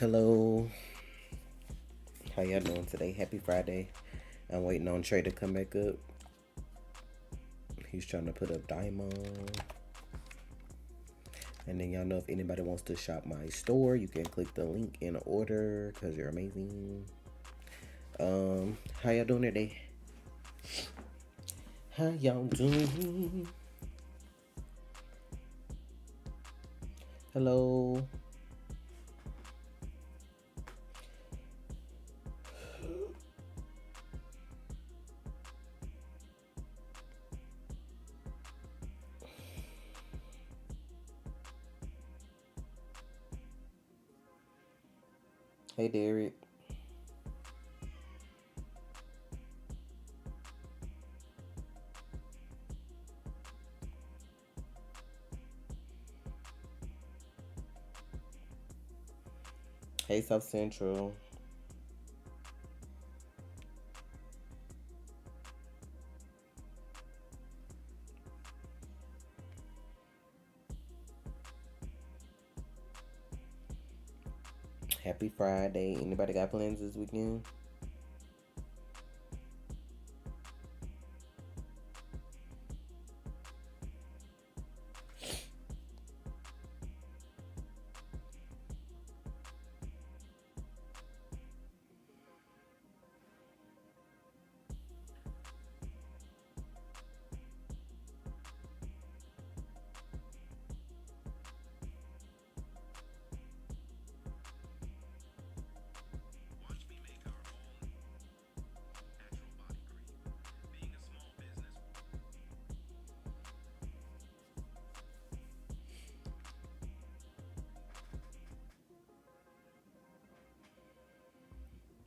Hello, how y'all doing today? Happy Friday. I'm waiting on Trey to come back up. He's trying to put up Daima. And then y'all know if anybody wants to shop my store, you can click the link in order because you're amazing. How y'all doing today? How y'all doing? Hello. Hey Derek. Hey South Central. Happy Friday. Anybody got plans this weekend?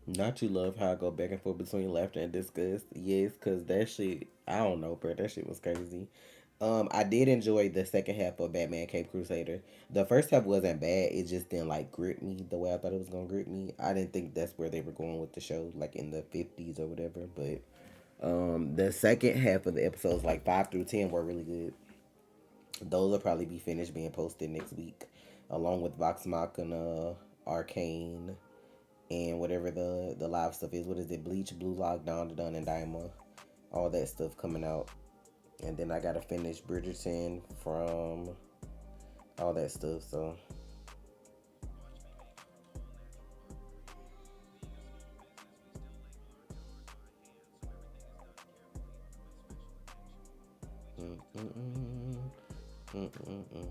Not you love how I go back and forth between laughter and disgust. Yes, cause that shit, I don't know, bro. That shit was crazy. I did enjoy the second half of Batman Cape Crusader. The first half wasn't bad. It just didn't like grip me the way I thought it was gonna grip me. I didn't think that's where they were going with the show, like in the 50s or whatever. But the second half of the episodes, like 5 through 10, were really good. Those will probably be finished being posted next week, along with Vox Machina, Arcane, and whatever the live stuff is. What is it? Bleach, Blue Lock, Dawn to Dawn, and Daima. All that stuff coming out. And then I gotta finish Bridgerton from all that stuff. So mm, mm, mm, mm, mm, mm.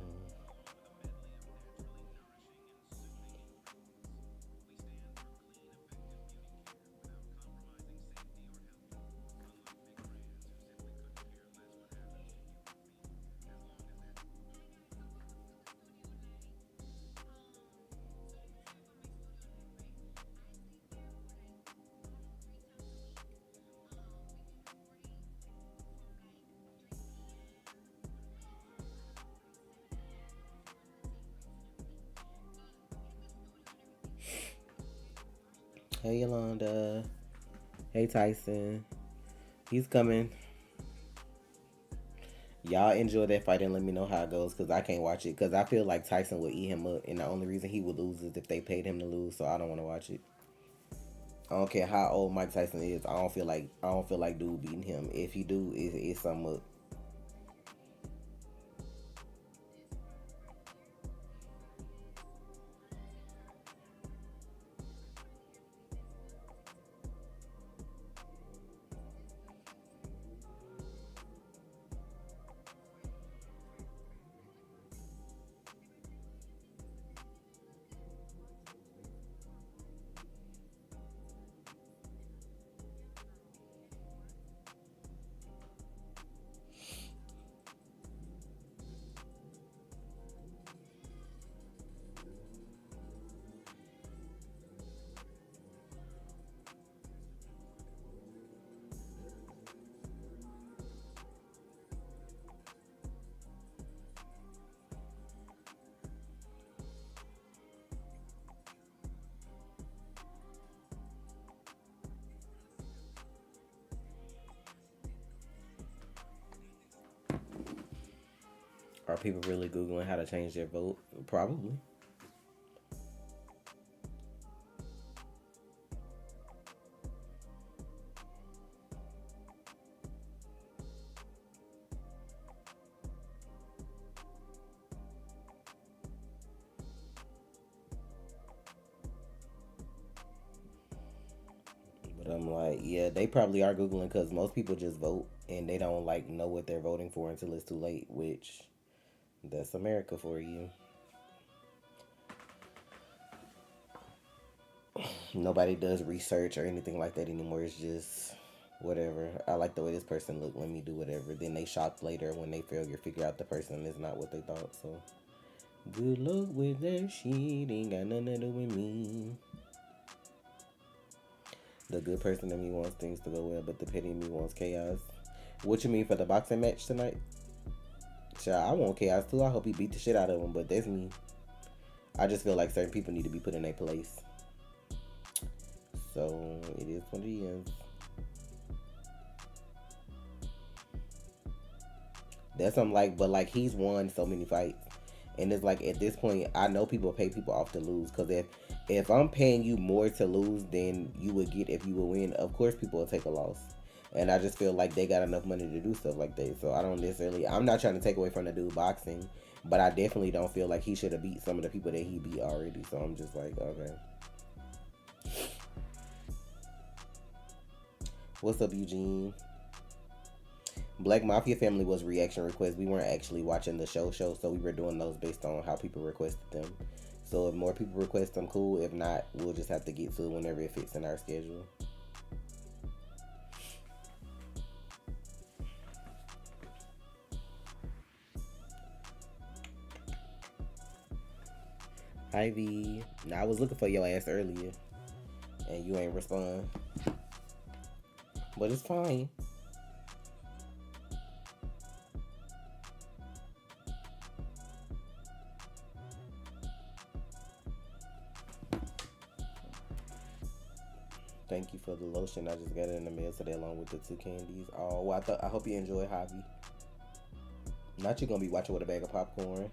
Hey Yolanda. Hey Tyson. He's coming. Y'all enjoy that fight and let me know how it goes because I can't watch it because I feel like Tyson would eat him up and the only reason he would lose is if they paid him to lose. So I don't want to watch it. I don't care how old Mike Tyson is. I don't feel like dude beating him. If he do, it's something up. Are people really Googling how to change their vote? Probably. I'm like, yeah, they probably are Googling because most people just vote and they don't like know what they're voting for until it's too late, which that's America for you. Nobody does research or anything like that anymore. It's just whatever. I like the way this person looked. Let me do whatever. Then they shocked later when they figure out the person is not what they thought. So good luck with that shit. Ain't got nothing to do with me. The good person in me wants things to go well, but the petty in me wants chaos. What you mean for the boxing match tonight? Child, I want chaos too. I hope he beat the shit out of him, but that's me. I just feel like certain people need to be put in their place. So it is what it is. That's something like, but like he's won so many fights, and it's like at this point, I know people pay people off to lose. Cause if I'm paying you more to lose than you would get if you would win, of course people will take a loss. And I just feel like they got enough money to do stuff like that. So I don't necessarily. I'm not trying to take away from the dude boxing, but I definitely don't feel like he should have beat some of the people that he beat already. So I'm just like, okay. What's up, Eugene? Black Mafia Family was reaction requests. We weren't actually watching the show, so we were doing those based on how people requested them. So if more people request them, cool. If not, we'll just have to get to it whenever it fits in our schedule. Ivy, now I was looking for your ass earlier, and you ain't respond, but it's fine. Thank you for the lotion. I just got it in the mail today along with the two candies. Oh, well, I hope you enjoy hobby. Not you gonna be watching with a bag of popcorn.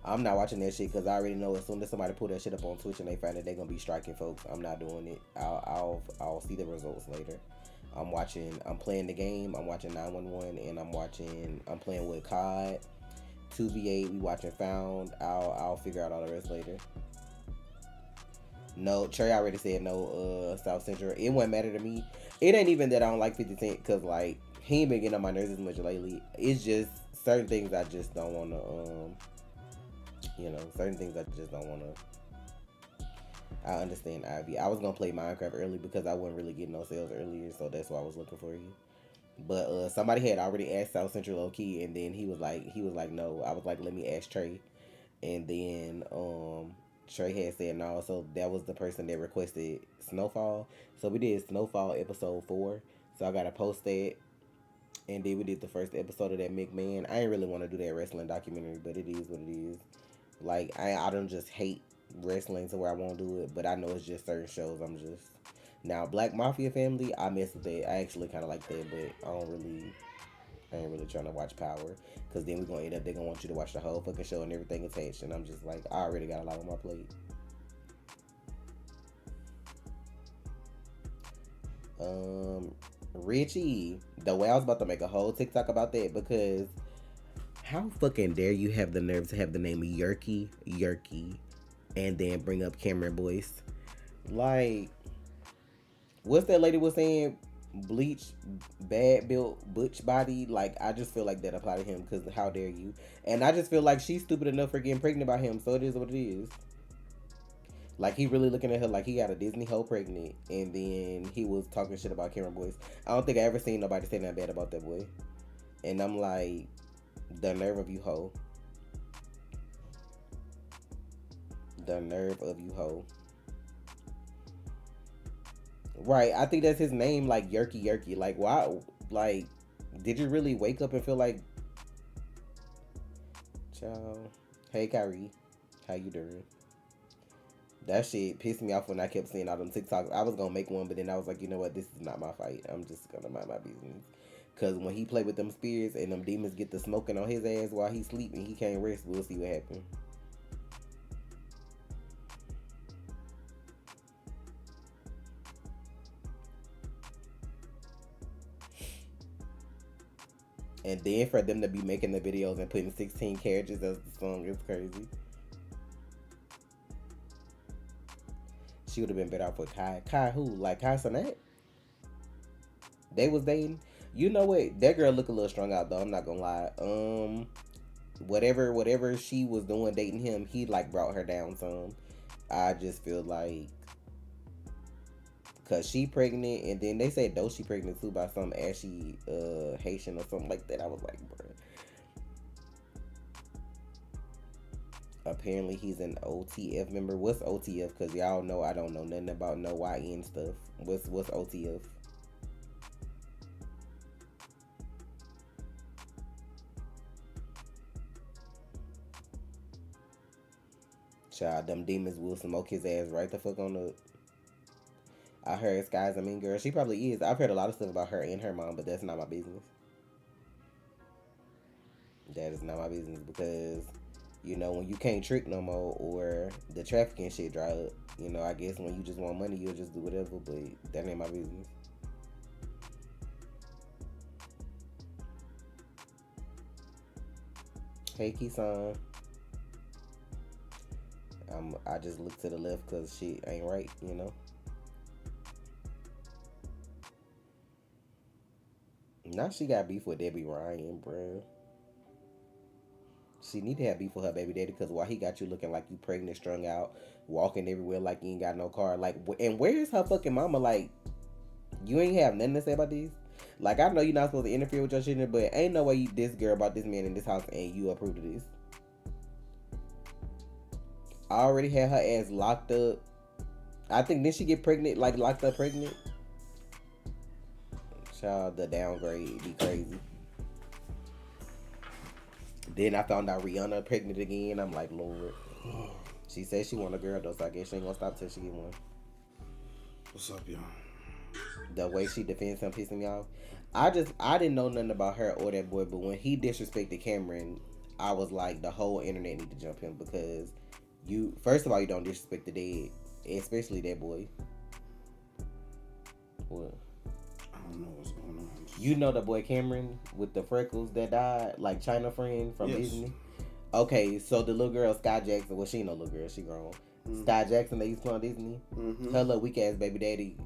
I'm not watching that shit because I already know as soon as somebody pull that shit up on Twitch and they find that they're gonna be striking folks, I'm not doing it. I'll see the results later. I'm playing the game. I'm watching 911 and I'm playing with COD 2v8. We watching Found. I'll figure out all the rest later. No, Trey already said no. South Central. It wouldn't matter to me. It ain't even that I don't like 50 Cent because like he ain't been getting on my nerves as much lately. It's just certain things I just don't want to. Certain things I just don't want to. I understand, Ivy. I was gonna play Minecraft early because I wasn't really getting no sales earlier, so that's why I was looking for you. But somebody had already asked South Central low key, and then he was like no. I was like, let me ask Trey, and then Trey had said no, so that was the person that requested Snowfall. So we did Snowfall episode 4. So I gotta post that. And then we did the first episode of that McMahon. I ain't really want to do that wrestling documentary, but it is what it is. Like I don't just hate wrestling to where I won't do it, but I know it's just certain shows I'm just now Black Mafia Family. I mess with that. I actually kind of like that, but I ain't really trying to watch Power because then we're gonna end up they're gonna want you to watch the whole fucking show and everything attached, and I'm just like I already got a lot on my plate. Richie, the way I was about to make a whole TikTok about that because how fucking dare you have the nerve to have the name of Yerky, and then bring up Cameron Boyce? Like, what's that lady was saying? Bleach, bad built, butch body. Like, I just feel like that applied to him because how dare you? And I just feel like she's stupid enough for getting pregnant by him, so it is what it is. Like, he really looking at her like he got a Disney hoe pregnant, and then he was talking shit about Cameron Boyce. I don't think I ever seen nobody say that bad about that boy. And I'm like, the nerve of you, hoe. The nerve of you, hoe. Right, I think that's his name, like Yerky. Like, why? Like, did you really wake up and feel like, ciao? Hey, Kyrie, how you doing? That shit pissed me off when I kept seeing all them TikToks. I was gonna make one, but then I was like, you know what? This is not my fight. I'm just gonna mind my business. Cause when he play with them spears and them demons get the smoking on his ass while he's sleeping, he can't rest. We'll see what happens. And then for them to be making the videos and putting 16 characters as the song is crazy. She would have been better off with Kai. Kai who? Like Kai Cenat? They was dating. You know what? That girl look a little strung out though. I'm not gonna lie. Whatever she was doing dating him, he like brought her down some. I just feel like cause she pregnant, and then they said though she pregnant too by some ashy Haitian or something like that. I was like, bro. Apparently he's an OTF member. What's OTF? Cause y'all know I don't know nothing about no YN stuff. What's OTF? Child, them demons will smoke his ass right the fuck on up. I heard Sky's a mean girl. She probably is. I've heard a lot of stuff about her and her mom, but that's not my business. That is not my business because, you know, when you can't trick no more or the trafficking shit dry up, you know, I guess when you just want money, you'll just do whatever, but that ain't my business. Hey, Kisan. I just look to the left because shit ain't right, you know. Now she got beef with Debbie Ryan, bro. She need to have beef with her baby daddy because why he got you looking like you pregnant, strung out, walking everywhere like you ain't got no car. Like, and where's her fucking mama? Like, you ain't have nothing to say about these. Like, I know you're not supposed to interfere with your children, but ain't no way you this girl about this man in this house and you approve of this. I already had her ass locked up. I think did she get pregnant, like locked up pregnant? Child, the downgrade be crazy. Then I found out Rihanna pregnant again. I'm like, Lord. She said she want a girl though, so I guess she ain't gonna stop till she get one. What's up, y'all? The way she defends him pissing me off. I didn't know nothing about her or that boy, but when he disrespected Cameron, I was like, the whole internet need to jump him because you first of all you don't disrespect the dead, especially that boy. What? I don't know what's going on. You know the boy Cameron with the freckles that died, like China friend from Disney. Okay, so the little girl Sky Jackson, well she ain't no little girl, she grown. Sky Jackson that used to play on Disney. Her little weak ass baby daddy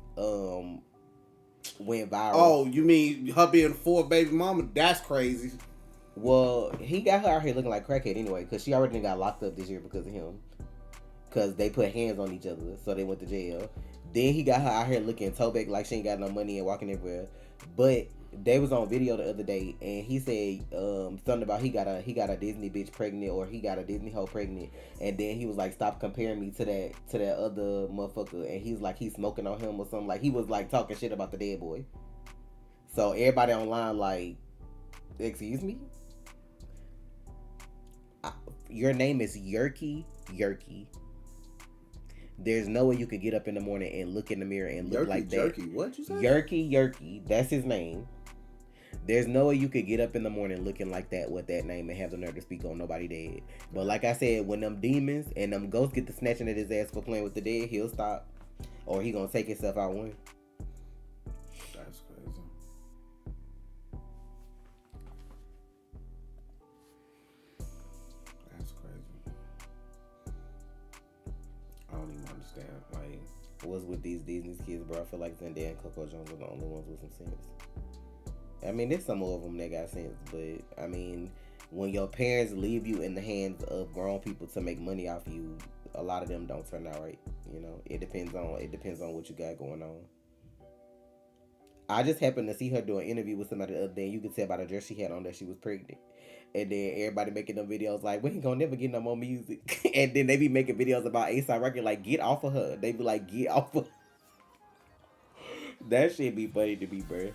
went viral. Oh, you mean her being for baby mama? That's crazy. Well, he got her out here looking like crackhead anyway, because she already got locked up this year because of him. Because they put hands on each other, so they went to jail. Then he got her out here looking toe back like she ain't got no money and walking everywhere. But they was on video the other day, and he said something about he got a Disney bitch pregnant or he got a Disney hoe pregnant, and then he was like, stop comparing me to that other motherfucker, and he's like he's smoking on him or something, like he was like talking shit about the dead boy. So everybody online like, excuse me, your name is Yerky. There's no way you could get up in the morning and look in the mirror and look like that. Jerky, what you say? Yerky, that's his name. There's no way you could get up in the morning looking like that with that name and have the nerve to speak on nobody dead. But like I said, when them demons and them ghosts get to snatching at his ass for playing with the dead, he'll stop. Or he gonna take himself out one. That's crazy. That's crazy. I don't even understand. Like, what's with these Disney kids, bro? I feel like Zendaya and Coco Jones are the only ones with some sense. I mean, there's some of them that got sense, but I mean, when your parents leave you in the hands of grown people to make money off you, a lot of them don't turn out right. You know, it depends on what you got going on. I just happened to see her do an interview with somebody the other day, and you could tell by the dress she had on that she was pregnant. And then everybody making them videos like, we ain't gonna never get no more music. And then they be making videos about A$AP Rocky like, get off of her. They be like, get off of her. That shit be funny to me, bro.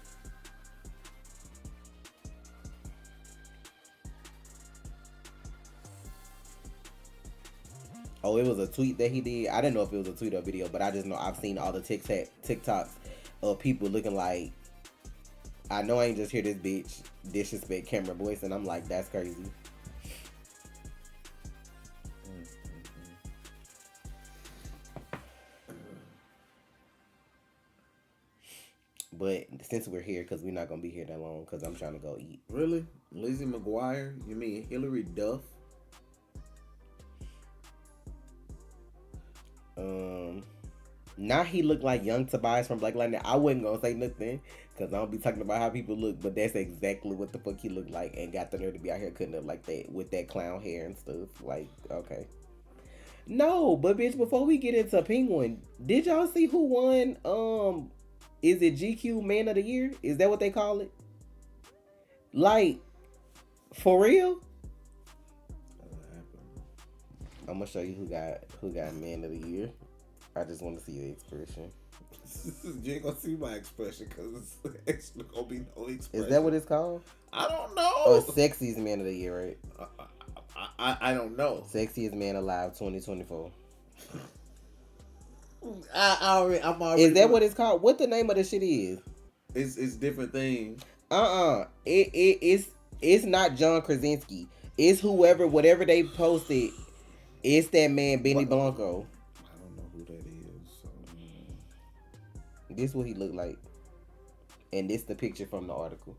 Oh, it was a tweet that he did. I didn't know if it was a tweet or video, but I just know I've seen all the TikToks of people looking like, I know I ain't just hear this bitch disrespect Cameron Boyce, and I'm like, that's crazy. But since we're here, because we're not going to be here that long, because I'm trying to go eat. really? Lizzie McGuire? You mean Hillary Duff? Now he looked like young Tobias from Black Lightning. I wasn't gonna say nothing because I don't be talking about how people look, but that's exactly what the fuck he looked like, and got the nerve to be out here cutting up like that with that clown hair and stuff. Like, okay. No, but bitch, before we get into Penguin, did y'all see who won? Is it GQ Man of the Year? Is that what they call it? Like, for real? I'm gonna show you who got Man of the Year. I just want to see your expression. You ain't gonna see my expression because it's actually gonna be no expression. Is that what it's called? I don't know. Oh, it's Sexiest Man of the Year, right? I don't know. Sexiest Man Alive 2024. I'm already. Is that what it's called? What the name of the shit is? It's different things. It's not John Krasinski. It's whatever they posted. It's that man Benny Blanco. I don't know who that is. So. This what he looked like, and this the picture from the article.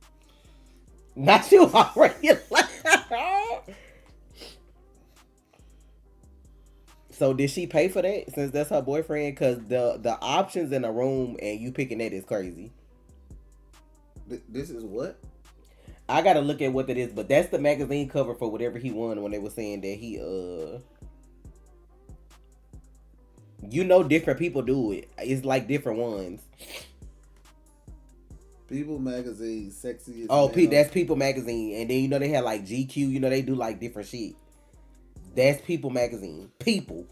Not you already. So did she pay for that since that's her boyfriend? Cause the options in a room and you picking that is crazy. This is what? I gotta look at what that is, but that's the magazine cover for whatever he won when they were saying that he different people do it. It's like different ones. People magazine, sexiest. Oh, that's People magazine, and then they have like GQ. They do like different shit. That's People magazine. People.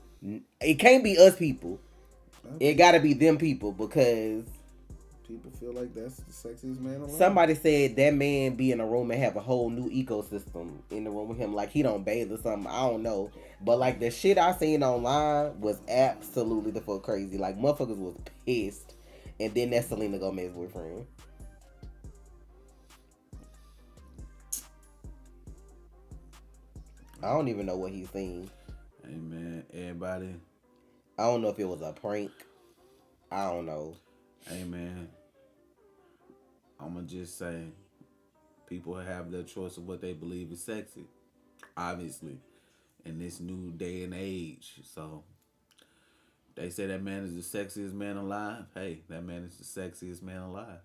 It can't be us people. It gotta be them people because people feel like that's the sexiest man alive. Somebody said that man be in a room and have a whole new ecosystem in the room with him, like he don't bathe or something. I don't know, but like the shit I seen online was absolutely the fuck crazy. Like motherfuckers was pissed, and then that's Selena Gomez's boyfriend. I don't even know what he's saying. Hey man, everybody. I don't know if it was a prank. I don't know. Hey man, I'ma just say, people have their choice of what they believe is sexy. Obviously, in this new day and age. So, they say that man is the sexiest man alive. Hey, that man is the sexiest man alive.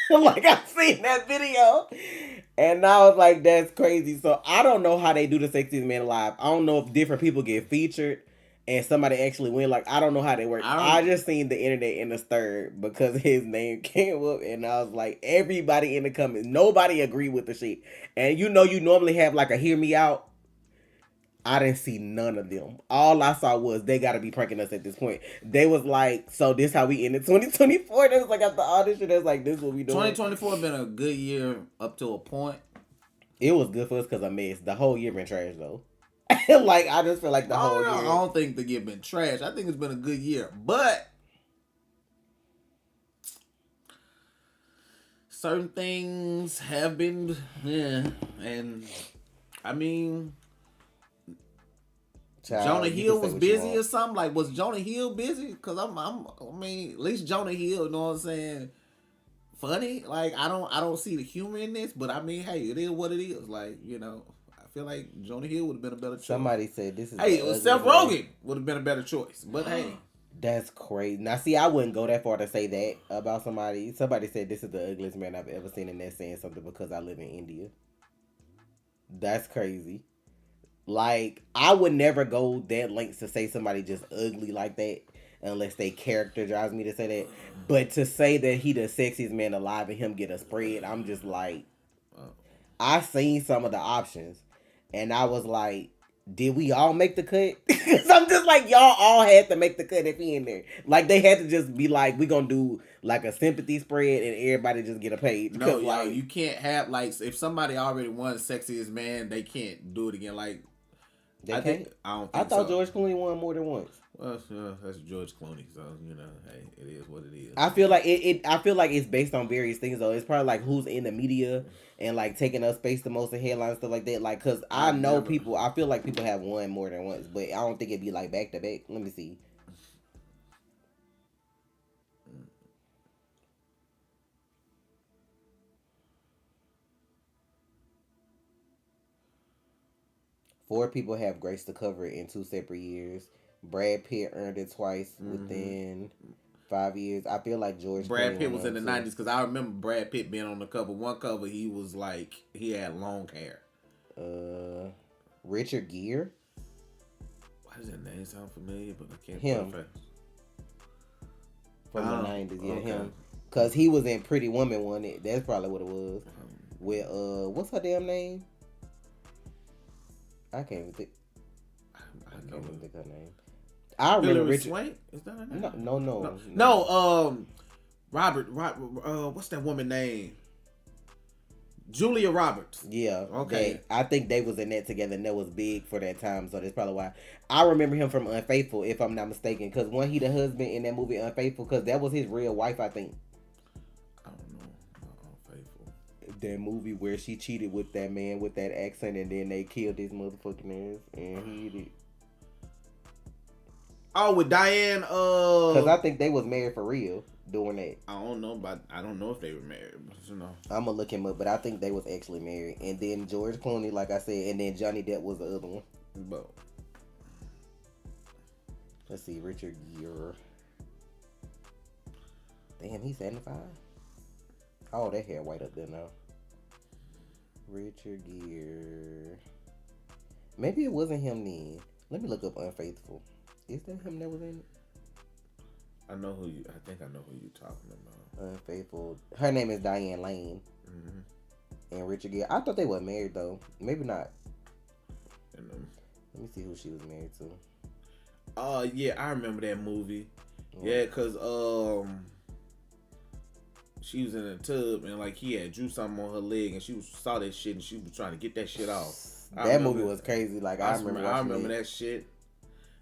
Like I seen that video, and I was like, "That's crazy." So I don't know how they do the Sexiest Man Alive. I don't know if different people get featured and somebody actually win. Like I don't know how they work. I just seen the internet in the stir because his name came up, and I was like, everybody in the comments, nobody agreed with the shit. And you normally have like a hear me out. I didn't see none of them. All I saw was they gotta be pranking us at this point. They was like, so this how we ended 2024. They was like after all this shit, that's like this what we doing. 2024 been a good year up to a point. It was good for us because I missed. The whole year been trash though. Like I just feel like the whole year. I don't think the year been trash. I think it's been a good year, but certain things have been, and I mean. Child, Jonah Hill was busy or something. Like, was Jonah Hill busy? Cause I mean, at least Jonah Hill, you know what I'm saying? Funny. Like, I don't see the humor in this, but I mean, hey, it is what it is. Like, I feel like Jonah Hill would have been a better choice. Somebody said this is. Hey, Seth Rogen would have been a better choice, but hey, that's crazy. Now, see, I wouldn't go that far to say that about somebody. Somebody said this is the ugliest man I've ever seen, and they're saying something because I live in India. That's crazy. Like, I would never go that lengths to say somebody just ugly like that unless they character drives me to say that. But to say that he the sexiest man alive and him get a spread, I'm just like, I seen some of the options and I was like, did we all make the cut? Because I'm just like, y'all all had to make the cut if he in there. Like, they had to just be like, we gonna do like a sympathy spread and everybody just get a page. No, like, you can't have, like, if somebody already won sexiest man, they can't do it again. Like, I thought George Clooney won more than once. Well, that's George Clooney, so hey, it is what it is. I feel like I feel like it's based on various things though. It's probably like who's in the media and like taking up space the most in headlines and stuff like that. Like, cause I know people. I feel like people have won more than once, but I don't think it'd be like back to back. Let me see. Four people have graced the cover in 2 separate years. Brad Pitt earned it twice within 5 years. I feel like George Brad Clooney Pitt won was in one the too. 90s because I remember Brad Pitt being on the cover. One cover, he was like, he had long hair. Richard Gere. Why does that name sound familiar? But I can't Him. put it From the 90s. Yeah, okay. him. Because he was in Pretty Woman, wasn't it? That's probably what it was. With, what's her damn name? I can't even think. I can't even think her name. I remember Hilary Richard. Swank? Is that her name? No. Robert, what's that woman name? Julia Roberts. Yeah. Okay. I think they was in that together, and that was big for that time, so that's probably why. I remember him from Unfaithful, if I'm not mistaken, because when he the husband in that movie Unfaithful, because that was his real wife, I think. I don't know. Unfaithful. That movie where she cheated with that man with that accent, and then they killed his motherfucking ass, and he did. Oh, with Diane. Because I think they was married for real doing that. I don't know, but I don't know if they were married. But, I'm gonna look him up, but I think they was actually married. And then George Clooney, like I said, and then Johnny Depp was the other one. But let's see, Richard Gere. Damn, he's 75. Oh, that hair white up there now. Richard Gere. Maybe it wasn't him then. Let me look up Unfaithful. Is that him that was in it? I think I know who you're talking about. Unfaithful. Her name is Diane Lane. And Richard Gere. I thought they were married though. Maybe not. Let me see who she was married to. Yeah, I remember that movie. Yeah, cause she was in a tub and like he had drew something on her leg and she saw that shit and she was trying to get that shit off. That movie was crazy. Like I remember that shit.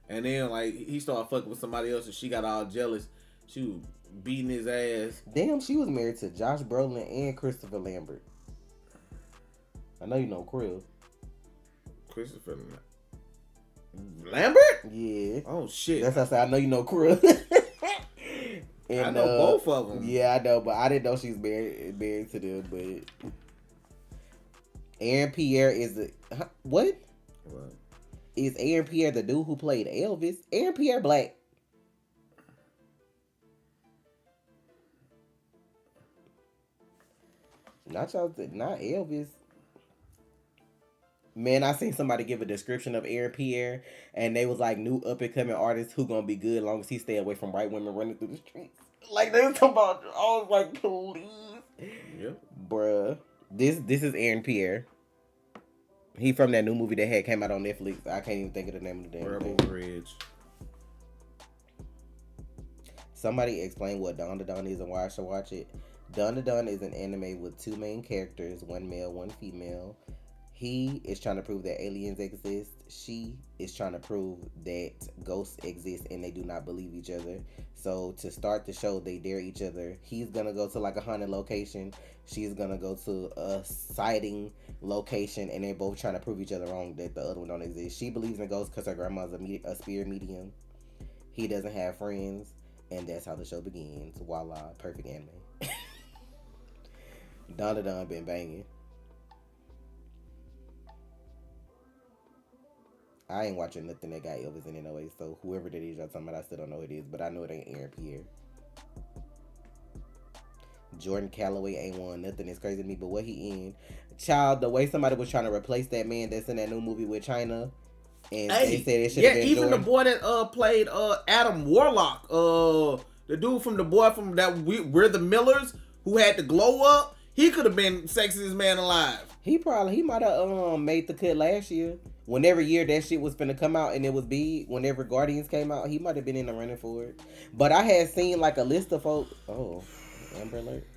And then like he started fucking with somebody else and she got all jealous. She was beating his ass. Damn, she was married to Josh Brolin and Christopher Lambert. I know you know Krill. Christopher Lambert? Yeah. Oh shit. That's how I said I know you know Krill. And, I know both of them. Yeah, I know, but I didn't know she was married to them. But Aaron Pierre is the what? What? Is Aaron Pierre the dude who played Elvis? Aaron Pierre black. Not Elvis. Man, I seen somebody give a description of Aaron Pierre, and they was like new up and coming artist who gonna be good as long as he stay away from white women running through the streets. Like they was talking about. I was like, please, Yep, bruh. This is Aaron Pierre. He from that new movie that had came out on Netflix. I can't even think of the name of the damn Rebel thing. Ridge. Somebody explain what Dawn to Dawn is and why I should watch it. Dawn to Dawn is an anime with two main characters, one male, one female. He is trying to prove that aliens exist. She is trying to prove that ghosts exist and they do not believe each other. So to start the show, they dare each other. He's going to go to like a haunted location. She's going to go to a sighting location. And they're both trying to prove each other wrong that the other one don't exist. She believes in ghosts because her grandma's a spirit medium. He doesn't have friends. And that's how the show begins. Voila. Perfect anime. Dawn to Dawn been banging. I ain't watching nothing that got Elvis in it no way, so whoever that is y'all talking about, I still don't know who it is, but I know it ain't Aaron Pierre. Jordan Calloway ain't won nothing. It's crazy to me, but what he in? Child, the way somebody was trying to replace that man that's in that new movie with China, and they said it should have been even Jordan. the boy that played Adam Warlock, the dude from the boy from that We're the Millers who had the glow up, he could have been sexiest man alive. He might have made the cut last year. Whenever year that shit was finna come out and it was big, whenever Guardians came out, he might have been in the running for it. But I had seen like a list of folks. Oh, Amber Alert.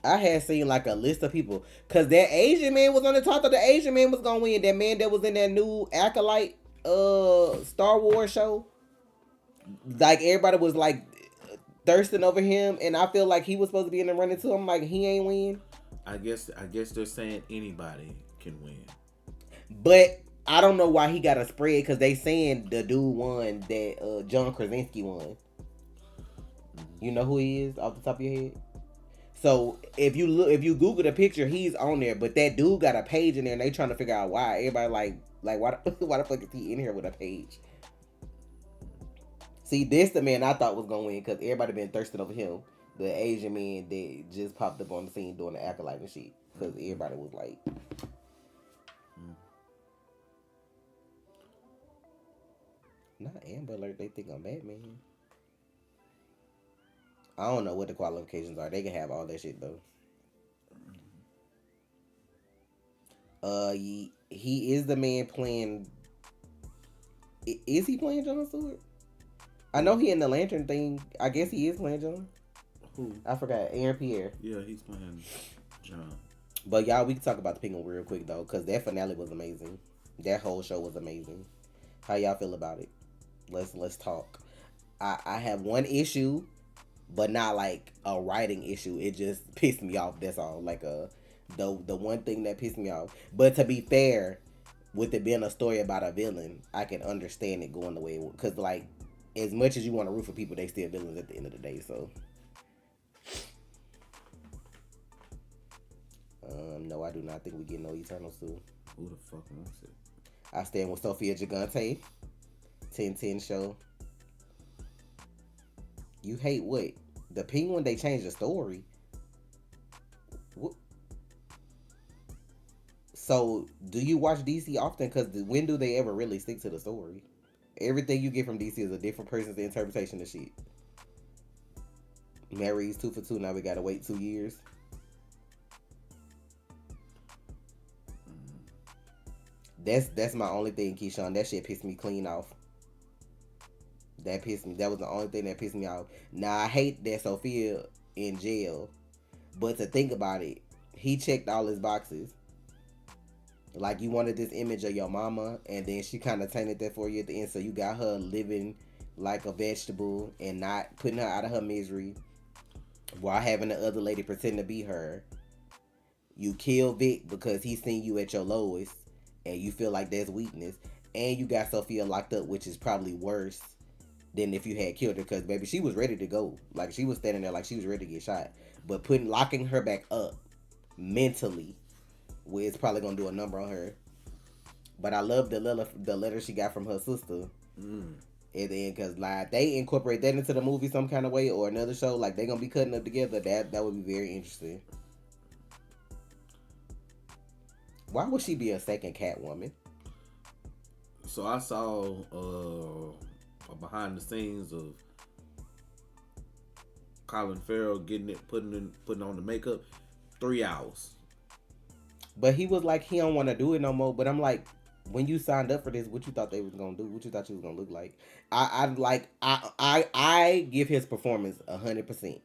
I had seen like a list of people. Because that Asian man was on the top. That the Asian man was going to win. That man that was in that new Acolyte Star Wars show. Like everybody was like thirsting over him. And I feel like he was supposed to be in the running too. I'm like, he ain't win. I guess they're saying anybody can win. But I don't know why he got a spread because they saying the dude won that John Krasinski won. You know who he is off the top of your head? So if you Google the picture, he's on there, but that dude got a page in there, and they trying to figure out why. Everybody like why why the fuck is he in here with a page? See, this the man I thought was gonna win because everybody been thirsting over him. The Asian man that just popped up on the scene doing the acolyte and shit. Because everybody was like, not Amber Alert, they think I'm Batman. I don't know what the qualifications are. They can have all that shit though. He is the man playing. Is he playing John Stewart? I know he in the Lantern thing. I guess he is playing John. Who? I forgot. Aaron Pierre. Yeah, he's playing John. But y'all, we can talk about the Penguin real quick though, because that finale was amazing. That whole show was amazing. How y'all feel about it? Let's talk. I have one issue, but not like a writing issue. It just pissed me off. That's all. Like the one thing that pissed me off. But to be fair, with it being a story about a villain, I can understand it going the way it, because like as much as you want to root for people, they still villains at the end of the day. So no, I do not think we get no Eternals too. Who the fuck wants it? I stand with Sophia Gigante. 10-10 show. You hate what? The Penguin, they changed the story. What? So, do you watch DC often? Because when do they ever really stick to the story? Everything you get from DC is a different person's interpretation of shit. Mary's 2 for 2. Now we gotta wait 2 years. That's my only thing, Keyshawn. That shit pissed me clean off. That pissed me. That was the only thing that pissed me off. Now I hate that Sophia in jail, but to think about it, he checked all his boxes. Like you wanted this image of your mama, and then she kind of tainted that for you at the end. So you got her living like a vegetable and not putting her out of her misery, while having the other lady pretend to be her. You kill Vic because he seen you at your lowest, and you feel like there's weakness. And you got Sophia locked up, which is probably worse than if you had killed her, because baby, she was ready to go. Like she was standing there like she was ready to get shot. But locking her back up mentally, where it's probably gonna do a number on her. But I love the letter she got from her sister. And then because like they incorporate that into the movie some kind of way or another show, like they gonna be cutting up together. That would be very interesting. Why would she be a second Catwoman? So I saw behind the scenes of Colin Farrell getting it, putting on the makeup, 3 hours. But he was like, he don't want to do it no more. But I'm like, when you signed up for this, what you thought they was gonna do? What you thought she was gonna look like? I give his performance 100%.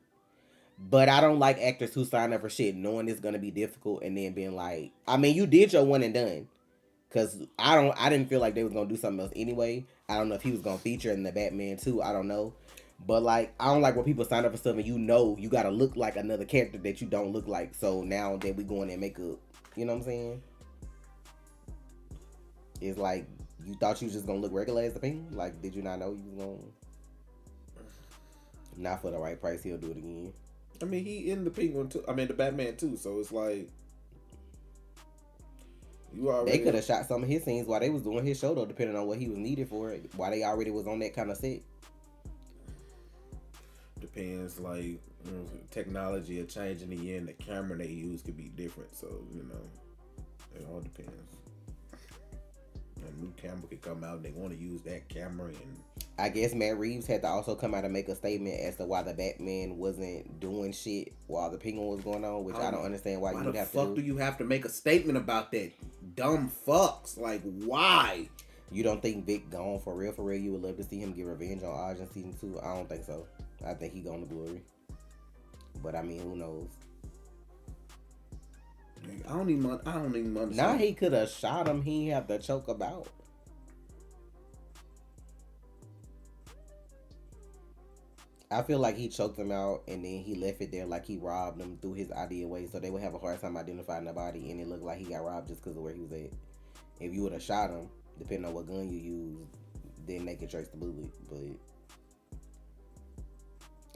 But I don't like actors who sign up for shit knowing it's gonna be difficult and then being like, I mean, you did your one and done. Cause I didn't feel like they was gonna do something else anyway. I don't know if he was gonna feature in the Batman too. I don't know. But like, I don't like when people sign up for stuff and you know you gotta look like another character that you don't look like. So now that we go in and make up, you know what I'm saying? It's like you thought you was just gonna look regular as the Penguin. Like, did you not know you was gonna? Not for the right price, he'll do it again. I mean, he in the Penguin too. I mean, the Batman too. So it's like you already. They could have shot some of his scenes while they was doing his show though, depending on what he was needed for it. While they already was on that kind of set. Depends, like technology or changing the end. The camera they use could be different. So it all depends. A new camera could come out and they want to use that camera, and I guess Matt Reeves had to also come out and make a statement as to why the Batman wasn't doing shit while the Penguin was going on, which I don't understand why you would have to do. Why the fuck do you have to make a statement about that? Dumb fucks. Like, why? You don't think Vic gone for real? For real, you would love to see him get revenge on Oz in season 2? I don't think so. I think he gone to glory. But I mean, who knows? I don't even understand. Now he could have shot him. He have to choke about. I feel like he choked him out and then he left it there like he robbed him through his idea way, so they would have a hard time identifying the body, and it looked like he got robbed just because of where he was at. If you would have shot him, depending on what gun you used, then they could trace the bullet. But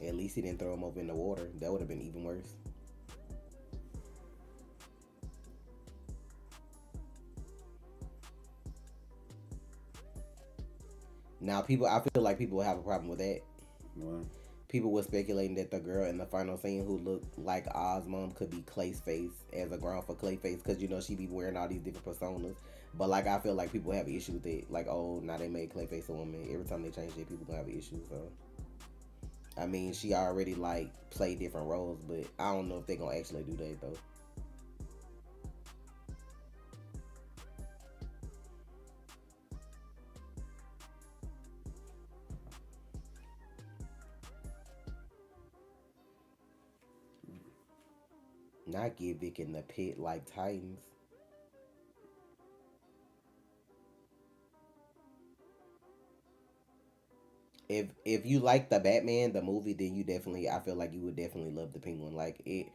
at least he didn't throw him over in the water. That would have been even worse. Now, people, I feel like people will have a problem with that. Well, People were speculating that the girl in the final scene who looked like Oz mom could be Clayface as a ground for Clayface because you know she be wearing all these different personas. But like I feel like people have an issue with it. Like, oh, now they made Clayface a woman. Every time they change it, people gonna have an issue. So I mean, she already like played different roles, but I don't know if they gonna actually do that though. Not get Vic in the pit like Titans. If you like the Batman the movie, then you definitely I feel like you would definitely love the Penguin. Like it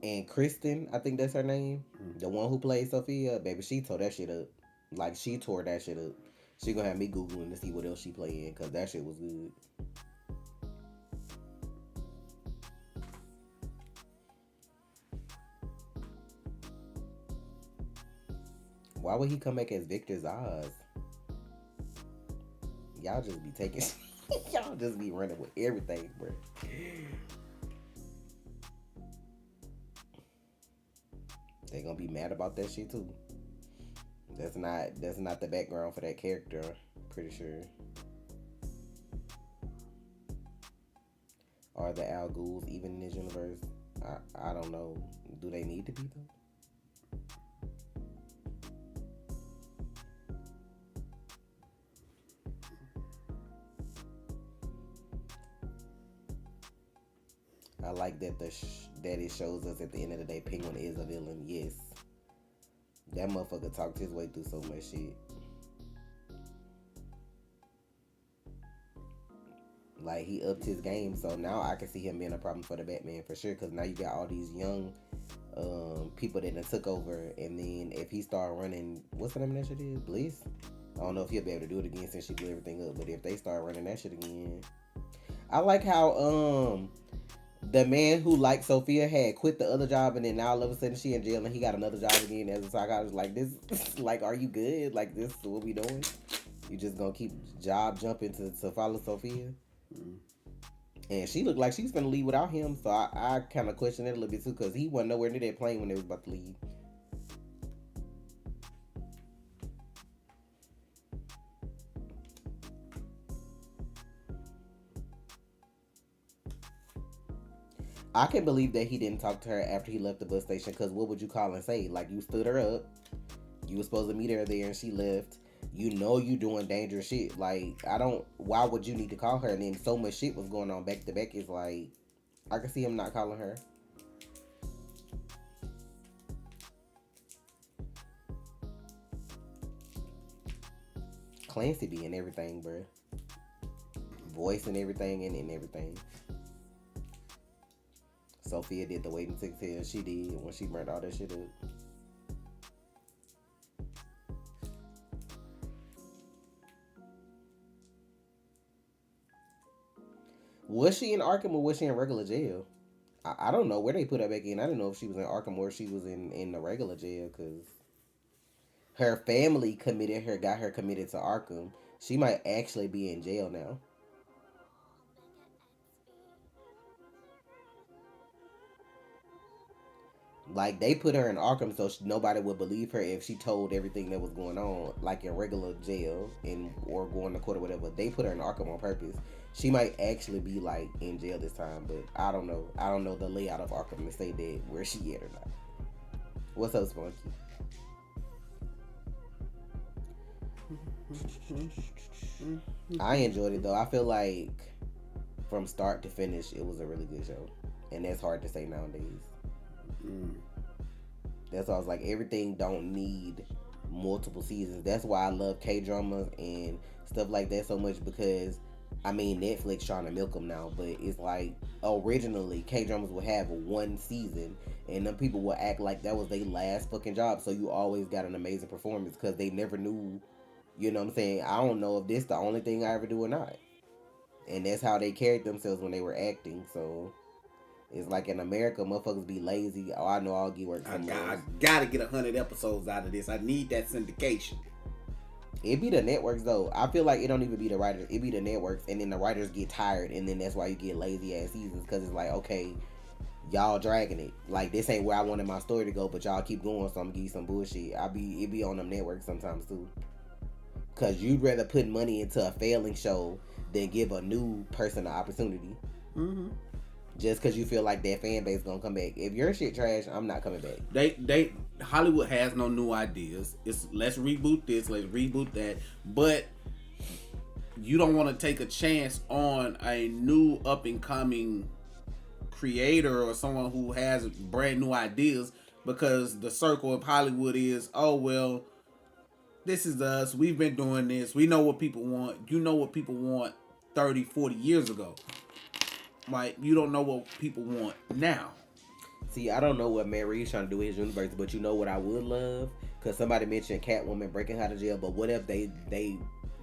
and Kristen, I think that's her name, the one who played Sophia, baby, she tore that shit up. Like she tore that shit up. She gonna have me googling to see what else she played because that shit was good. Why would he come back as Victor Zaz? Y'all just be taking, y'all just be running with everything, bro. They gonna be mad about that shit too. That's not the background for that character. Pretty sure. Are the Al Ghul's even in this universe? I don't know. Do they need to be though? I like that that it shows us at the end of the day, Penguin is a villain. Yes, that motherfucker talked his way through so much shit. Like he upped his game, so now I can see him being a problem for the Batman for sure. Cause now you got all these young people that done took over, and then if he start running, what's the name of that shit is? Bliss. I don't know if he'll be able to do it again since she blew everything up. But if they start running that shit again, I like how the man who liked Sophia had quit the other job, and then now all of a sudden she in jail and he got another job again as a psychologist. Like this, like, are you good? Like this is what we doing? You just gonna keep job jumping to follow Sophia? And she looked like she's gonna leave without him, so I kind of question it a little bit too, because he wasn't nowhere near that plane when they was about to leave. I can believe that he didn't talk to her after he left the bus station, because what would you call and say? Like, you stood her up, you were supposed to meet her there, and she left. You know you doing dangerous shit. Like, I don't. Why would you need to call her? And then so much shit was going on back to back. It's like I can see him not calling her. Clancy be in everything, bro. Voice and everything, and everything. Sophia did the waiting 6 She did when she burnt all that shit up. Was she in Arkham or was she in regular jail? I don't know where they put her back in. I didn't know if she was in Arkham or if she was in the regular jail because her family got her committed to Arkham. She might actually be in jail now. Like they put her in Arkham so nobody would believe her if she told everything that was going on, like in regular jail and or going to court or whatever. They put her in Arkham on purpose. She might actually be like in jail this time, but I don't know. I don't know the layout of Arkham to say that where she at or not. What's up, Spunky? I enjoyed it though. I feel like from start to finish, it was a really good show, and that's hard to say nowadays. mm, That's why I was like, everything don't need multiple seasons. That's why I love K dramas and stuff like that so much because, I mean, Netflix trying to milk them now, but it's like originally K dramas would have one season, and then people would act like that was their last fucking job. So you always got an amazing performance because they never knew. You know what I'm saying? I don't know if this the only thing I ever do or not, and that's how they carried themselves when they were acting. So it's like in America, motherfuckers be lazy. Oh, I know I'll get work I somewhere else. gotta get 100 episodes out of this. I need that syndication. It be the networks though. I feel like it don't even be the writers. It be the networks, and then the writers get tired, and then that's why you get lazy ass seasons because it's like, okay, y'all dragging it. Like this ain't where I wanted my story to go, but y'all keep going, so I'm gonna give you some bullshit. It be on them networks sometimes too, because you'd rather put money into a failing show than give a new person an opportunity. Mm-hmm. Just because you feel like that fan base gonna come back. If your shit trash, I'm not coming back. They Hollywood has no new ideas. It's let's reboot this, let's reboot that, but you don't want to take a chance on a new up and coming creator or someone who has brand new ideas because the circle of Hollywood is, oh well, this is us, we've been doing this, we know what people want, you know what people want 30, 40 years ago. Like, you don't know what people want now. See, I don't know what Matt Reeves trying to do in his universe, but you know what I would love? Because somebody mentioned Catwoman breaking her out of jail, but what if they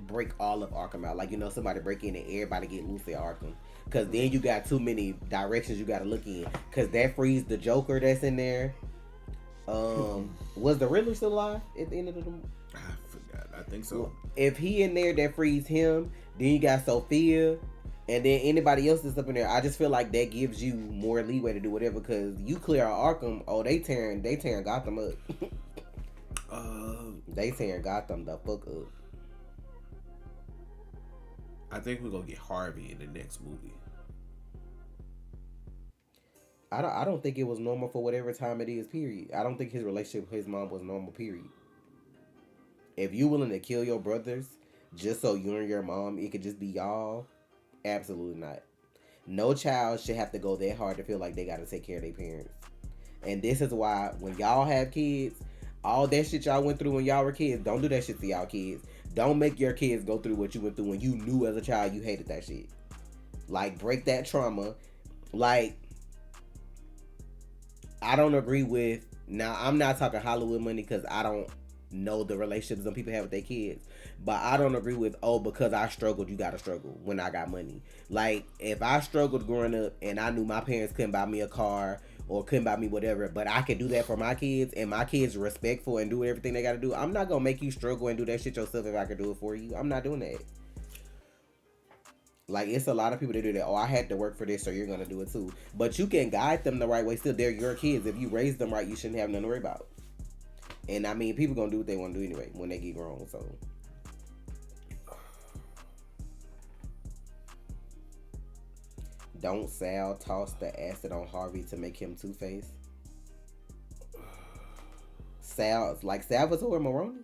break all of Arkham out? Like, you know, somebody break in and everybody get loose at Arkham. Because then you got too many directions you got to look in. Because that frees the Joker that's in there. Was the Riddler still alive at the end of the movie? I forgot. I think so. If he in there, that frees him. Then you got Sophia. And then anybody else that's up in there, I just feel like that gives you more leeway to do whatever. Because you clear out Arkham, oh, they tearing Gotham up. They tearing Gotham the fuck up. I think we're gonna get Harvey in the next movie. I don't think it was normal for whatever time it is. Period. I don't think his relationship with his mom was normal. Period. If you willing to kill your brothers just so you and your mom, it could just be y'all. Absolutely not. No child should have to go that hard to feel like they got to take care of their parents. And this is why when y'all have kids, all that shit y'all went through when y'all were kids, don't do that shit to y'all kids. Don't make your kids go through what you went through when you knew as a child you hated that shit. Like, break that trauma. Like, I don't agree with... Now, I'm not talking Hollywood money because I don't know the relationships some people have with their kids. But I don't agree with, oh, because I struggled, you gotta struggle when I got money. Like, if I struggled growing up and I knew my parents couldn't buy me a car or couldn't buy me whatever, but I could do that for my kids and my kids are respectful and do everything they gotta do, I'm not gonna make you struggle and do that shit yourself if I could do it for you. I'm not doing that. Like, it's a lot of people that do that. Oh, I had to work for this, so you're gonna do it too. But you can guide them the right way. Still, they're your kids. If you raise them right, you shouldn't have nothing to worry about. And I mean, people gonna do what they want to do anyway when they get grown. So, don't Sal toss the acid on Harvey to make him Two-Face? Sal, like Salvatore Maroni?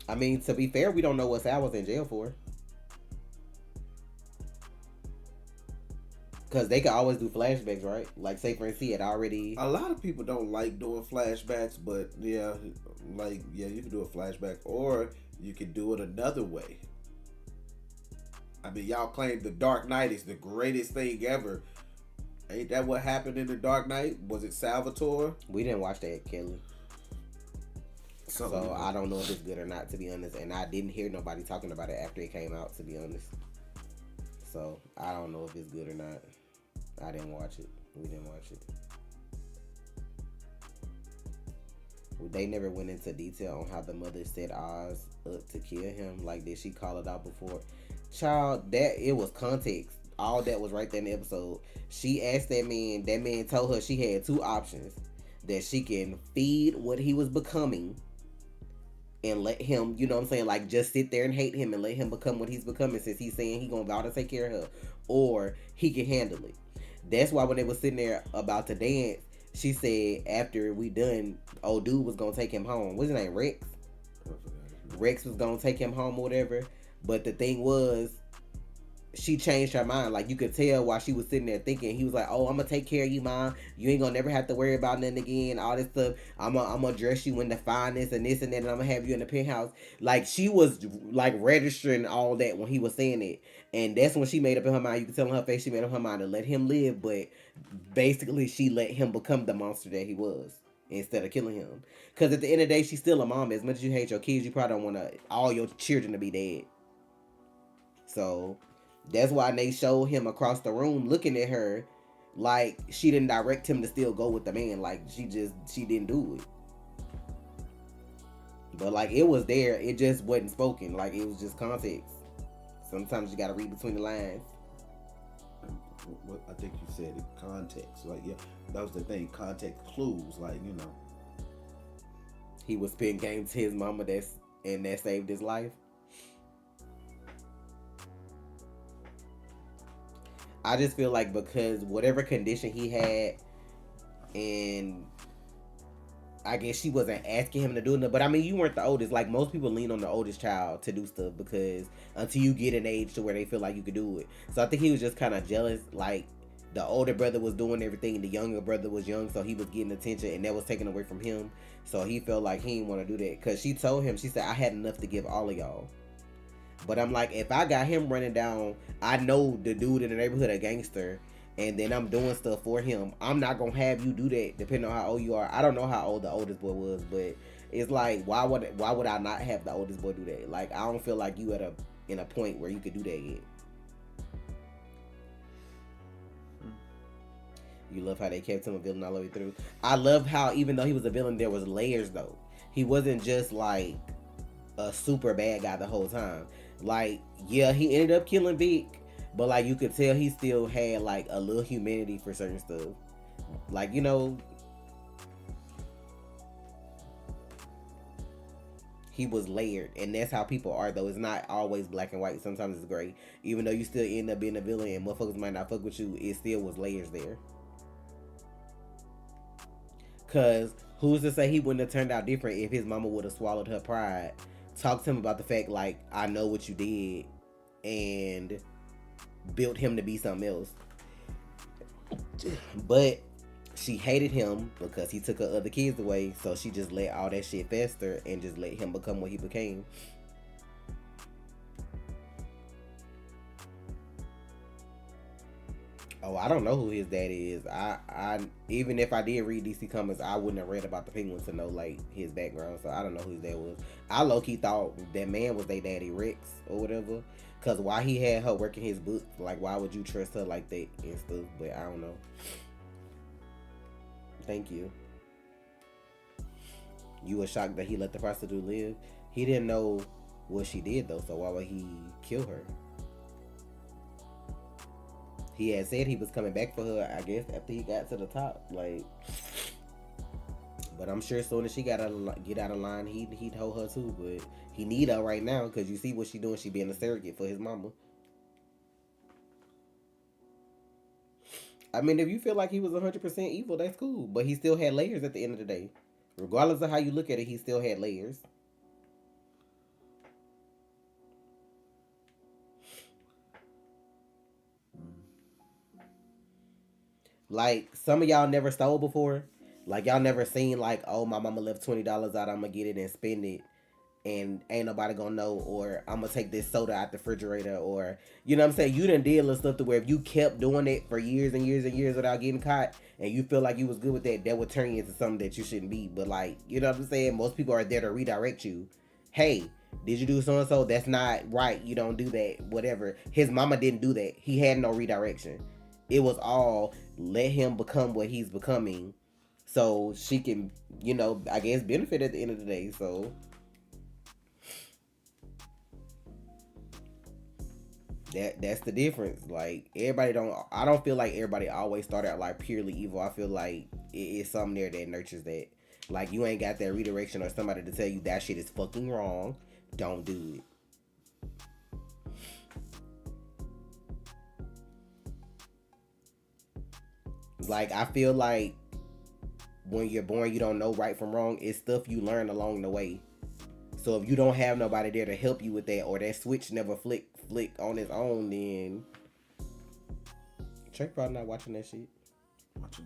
I mean, to be fair, we don't know what Sal was in jail for. Because they can always do flashbacks, right? Like, say, for instance, he had already... A lot of people don't like doing flashbacks, but yeah, like, yeah, you can do a flashback, or you can do it another way. I mean, y'all claim The Dark Knight is the greatest thing ever. Ain't that what happened in The Dark Knight? Was it Salvatore? We didn't watch that, Kelly. So I don't know if it's good or not, to be honest. And I didn't hear nobody talking about it after it came out, to be honest. So I don't know if it's good or not. I didn't watch it. We didn't watch it. They never went into detail on how the mother set Oz up to kill him. Like, did she call it out before? Child, that it was context. All that was right there in the episode. She asked that man. That man told her she had two options: that she can feed what he was becoming and let him, you know what I'm saying, like, just sit there and hate him and let him become what he's becoming, since he's saying he gonna vow to take care of her, or he can handle it. That's why when they was sitting there about to dance, she said after we done, old dude was gonna take him home. What's his name? Rex? Rex was gonna take him home or whatever. But the thing was, she changed her mind. Like, you could tell while she was sitting there thinking. He was like, oh, I'm gonna take care of you, Mom. You ain't gonna never have to worry about nothing again. All this stuff. I'm gonna dress you in the finest and this and that, and I'm gonna have you in the penthouse. Like, she was like registering all that when he was saying it. And that's when she made up in her mind. You can tell in her face she made up her mind to let him live, but basically she let him become the monster that he was instead of killing him. Because at the end of the day, she's still a mom. As much as you hate your kids, you probably don't want all your children to be dead. So that's why they showed him across the room looking at her, Like she didn't direct him to still go with the man. Like she didn't do it. But like it was there, it just wasn't spoken. Like it was just context. Sometimes you gotta read between the lines. What I think you said it, context. Like yeah, that was the thing. Context clues. Like He was spitting game to his mama that saved his life. I just feel like because whatever condition he had, and I guess she wasn't asking him to do it. But I mean, you weren't the oldest. Like most people lean on the oldest child to do stuff because until you get an age to where they feel like you could do it. So I think he was just kind of jealous. Like the older brother was doing everything, the younger brother was young, so he was getting attention, and that was taken away from him. So he felt like he didn't want to do that because she told him, she said, "I had enough to give all of y'all." But I'm like, if I got him running down, I know the dude in the neighborhood a gangster, and then I'm doing stuff for him. I'm not gonna have you do that, depending on how old you are. I don't know how old the oldest boy was, but it's like, why would I not have the oldest boy do that? Like, I don't feel like you at a point where you could do that yet. You love how they kept him a villain all the way through. I love how even though he was a villain, there was layers though. He wasn't just like a super bad guy the whole time. Like, yeah, he ended up killing Vic, but like you could tell he still had like a little humanity for certain stuff. Like, he was layered, and that's how people are though. It's not always black and white. Sometimes it's gray. Even though you still end up being a villain and motherfuckers might not fuck with you, it still was layers there. Cause who's to say he wouldn't have turned out different if his mama would have swallowed her pride? Talked to him about the fact like, I know what you did, and built him to be something else. But she hated him because he took her other kids away, so she just let all that shit fester and just let him become what he became. Oh, I don't know who his daddy is. I even if I did read DC Comics, I wouldn't have read about the Penguin to know like his background. So I don't know who his dad was. I low key thought that man was their daddy Rex or whatever. Cause why he had her working his book? Like why would you trust her like that and stuff? But I don't know. Thank you. You were shocked that he let the prostitute live. He didn't know what she did though. So why would he kill her? He had said he was coming back for her, I guess, after he got to the top. Like, but I'm sure as soon as she got get out of line, he'd hold her too. But he need her right now because you see what she doing. She being a surrogate for his mama. I mean, if you feel like he was 100% evil, that's cool. But he still had layers at the end of the day. Regardless of how you look at it, he still had layers. Like some of y'all never stole before. Like y'all never seen like, oh, my mama left $20 out, I'ma get it and spend it, and ain't nobody gonna know, or I'm gonna take this soda out the refrigerator, or you know what I'm saying. You done did little stuff to where if you kept doing it for years and years and years without getting caught, and you feel like you was good with that, that would turn you into something that you shouldn't be. But like, you know what I'm saying. Most people are there to redirect you. Hey, did you do so and so? That's not right. You don't do that. Whatever. His mama didn't do that. He had no redirection. It was all let him become what he's becoming, so she can, I guess benefit at the end of the day. So that's the difference. Like everybody don't. I don't feel like everybody always start out like purely evil. I feel like it is something there that nurtures that. Like you ain't got that redirection or somebody to tell you that shit is fucking wrong. Don't do it. Like I feel like when you're born, you don't know right from wrong. It's stuff you learn along the way. So if you don't have nobody there to help you with that, or that switch never flick on its own, then Trey probably not watching that shit. watching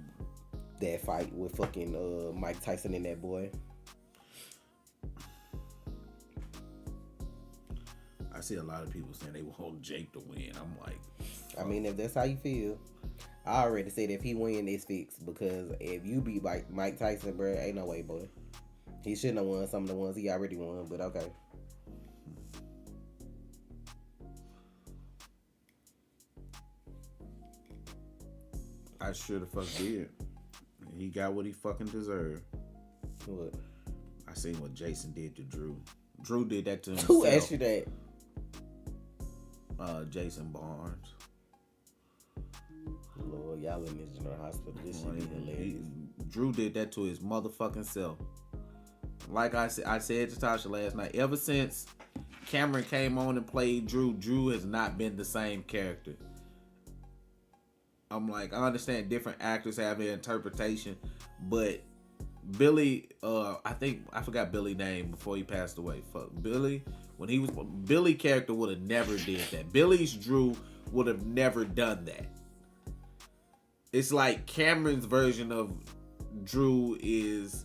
That fight with fucking Mike Tyson and that boy. I see a lot of people saying they want Jake to win. I'm like, I mean, if that's how you feel, I already said if he win, it's fixed. Because if you beat Mike Tyson, bro, ain't no way, boy. He shouldn't have won some of the ones he already won, but okay. I sure the fuck did. He got what he fucking deserved. What? I seen what Jason did to Drew. Drew did that to himself. Who asked you that? Jason Barnes. Lord, y'all in this general hospital. This shit be hilarious. Drew did that to his motherfucking self. Like I said to Tasha last night, ever since Cameron came on and played Drew, Drew has not been the same character. I'm like, I understand different actors have their interpretation, but Billy, I forgot Billy's name before he passed away. Fuck Billy. When he was Billy character would have never did that. Billy's Drew would have never done that. It's like Cameron's version of Drew is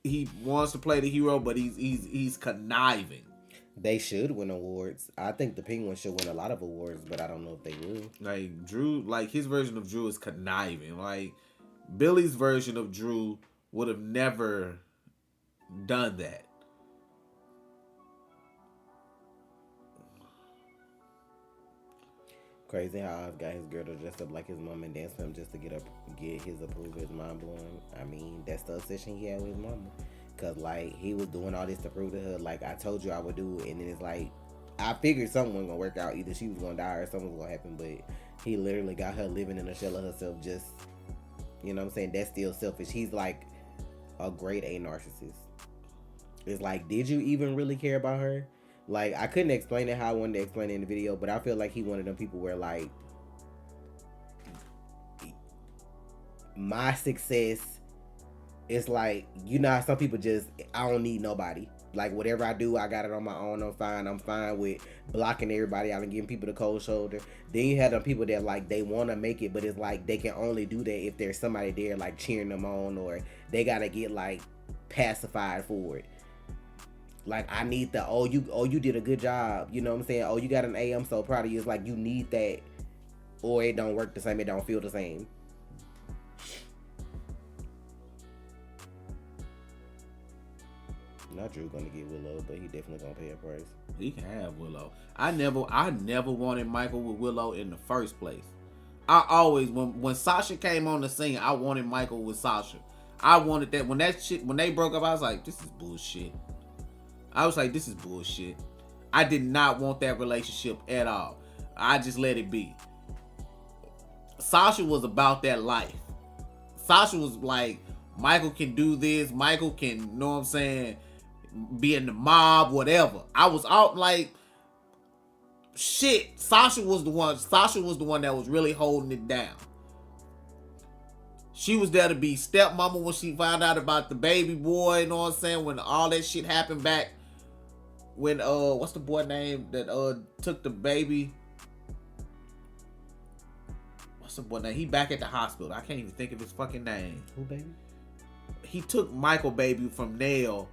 he wants to play the hero, but he's conniving. They should win awards. I think the Penguins should win a lot of awards, but I don't know if they will. Like Drew, like his version of Drew is conniving. Like Billy's version of Drew would have never done that. Crazy how Oz got his girl to dress up like his mom and dance for him just to get his approval. His mind blowing. I mean, that's the obsession he had with his mama. Cause like he was doing all this to prove to her, like I told you I would do, and then it's like I figured something was gonna work out. Either she was gonna die or something was gonna happen. But he literally got her living in a shell of herself. Just, you know what I'm saying? That's still selfish. He's like a grade A narcissist. It's like, did you even really care about her? Like, I couldn't explain it how I wanted to explain it in the video, but I feel like he one of them people where like my success. It's like, you know how some people just, I don't need nobody. Like, whatever I do, I got it on my own. I'm fine. I'm fine with blocking everybody out and giving people the cold shoulder. Then you have them people that, like, they want to make it, but it's like they can only do that if there's somebody there, like, cheering them on, or they got to get, like, pacified for it. Like, I need the, you did a good job. You know what I'm saying? Oh, you got an A. I'm so proud of you. It's like, you need that, or it don't work the same. It don't feel the same. Not Drew gonna get Willow, but he definitely gonna pay a price. He can have Willow. I never wanted Michael with Willow in the first place. I always, when Sasha came on the scene, I wanted Michael with Sasha. I wanted that. When they broke up, I was like, this is bullshit. I was like, this is bullshit. I did not want that relationship at all. I just let it be. Sasha was about that life. Sasha was like, Michael can do this. Michael can, you know what I'm saying, be in the mob, whatever. I was out like, shit. Sasha was the one that was really holding it down. She was there to be stepmama when she found out about the baby boy, you know what I'm saying, when all that shit happened back when what's the boy name that took the baby? What's the boy name? He back at the hospital. I can't even think of his fucking name. Who, baby? He took Michael baby from Nell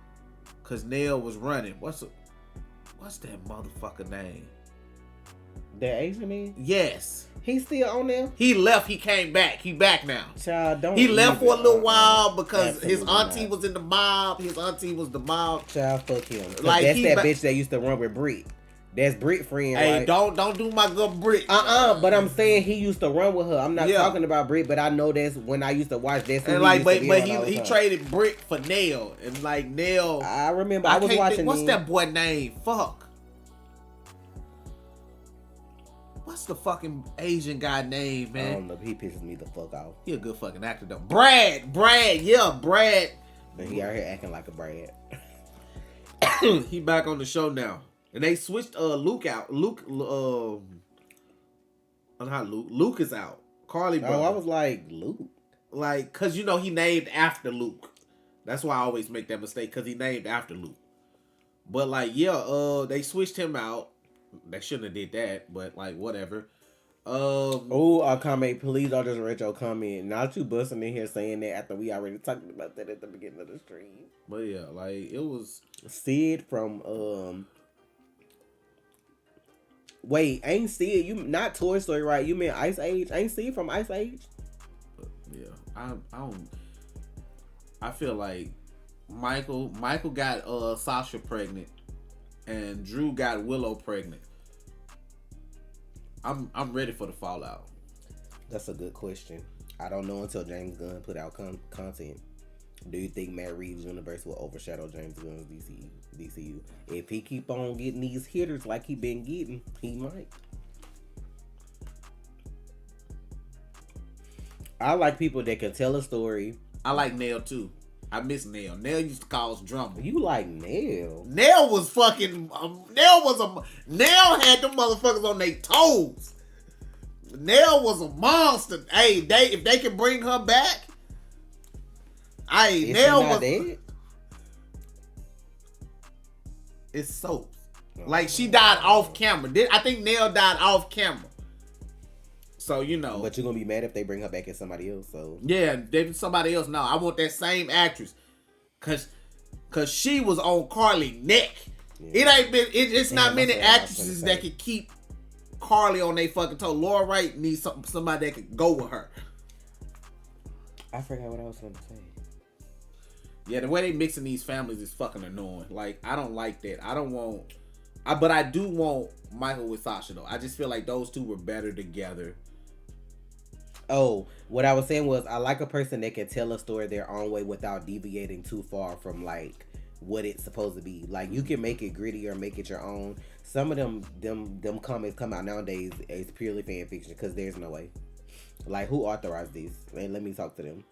because Nell was running. What's that motherfucker name? The Asian man? Yes. He's still on there? He left. He came back. He back now. Child, don't. He left for a little while because his auntie not. was in the mob. His auntie was the mob. Child, fuck him. Like, that's that bitch that used to run with Brit. That's Brit friend. Hey, right? don't do my girl Brit. But I'm saying he used to run with her. I'm not talking about Brit, but I know that's when I used to watch this. And like, but he traded Brit for Nell, and like Nell. I remember I was watching. What's that boy name? Fuck. What's the fucking Asian guy name, man? I don't know. He pisses me the fuck off. He a good fucking actor though. Brad. Yeah, Brad. But he out here acting like a Brad. He back on the show now. And they switched Luke out. Luke is out. Carly brother. Oh, I was like, Luke? Like, cause you know he named after Luke. That's why I always make that mistake, cause he named after Luke. But like, yeah, they switched him out. They shouldn't have did that, but like, whatever. A comment. Please don't just read your comment. Not you busting in here saying that after we already talked about that at the beginning of the stream. But yeah, like, it was Sid from Wait, ain't Sid? You not Toy Story, right? You mean Ice Age? Ain't Sid from Ice Age? Yeah, I don't. I feel like Michael got Sasha pregnant, and Drew got Willow pregnant. I'm ready for the fallout. That's a good question. I don't know until James Gunn put out content. Do you think Matt Reeves' universe will overshadow James Gunn's DCU? If he keep on getting these hitters like he been getting, he might. I like people that can tell a story. I like Nail too. I miss Nail. Nail used to cause drama. You like Nail? Nail was fucking. Nail had them motherfuckers on their toes. Nail was a monster. Hey, if they can bring her back, Nail was. Dead? It's soaps. Like she died off camera. I think Nail died off camera. So you know. But you're gonna be mad if they bring her back as somebody else. So yeah, they somebody else. No, I want that same actress, cause she was on Carly neck. Yeah. It ain't been. It's not many actresses that can keep Carly on their fucking toe. Laura Wright needs somebody that can go with her. I forgot what I was gonna say. Yeah, the way they mixing these families is fucking annoying. Like, I don't like that. But I do want Michael with Sasha though. I just feel like those two were better together. Oh, what I was saying was I like a person that can tell a story their own way without deviating too far from like what it's supposed to be. Like you can make it gritty or make it your own. Some of them comics come out nowadays as purely fan fiction because there's no way. Like who authorized this? And let me talk to them.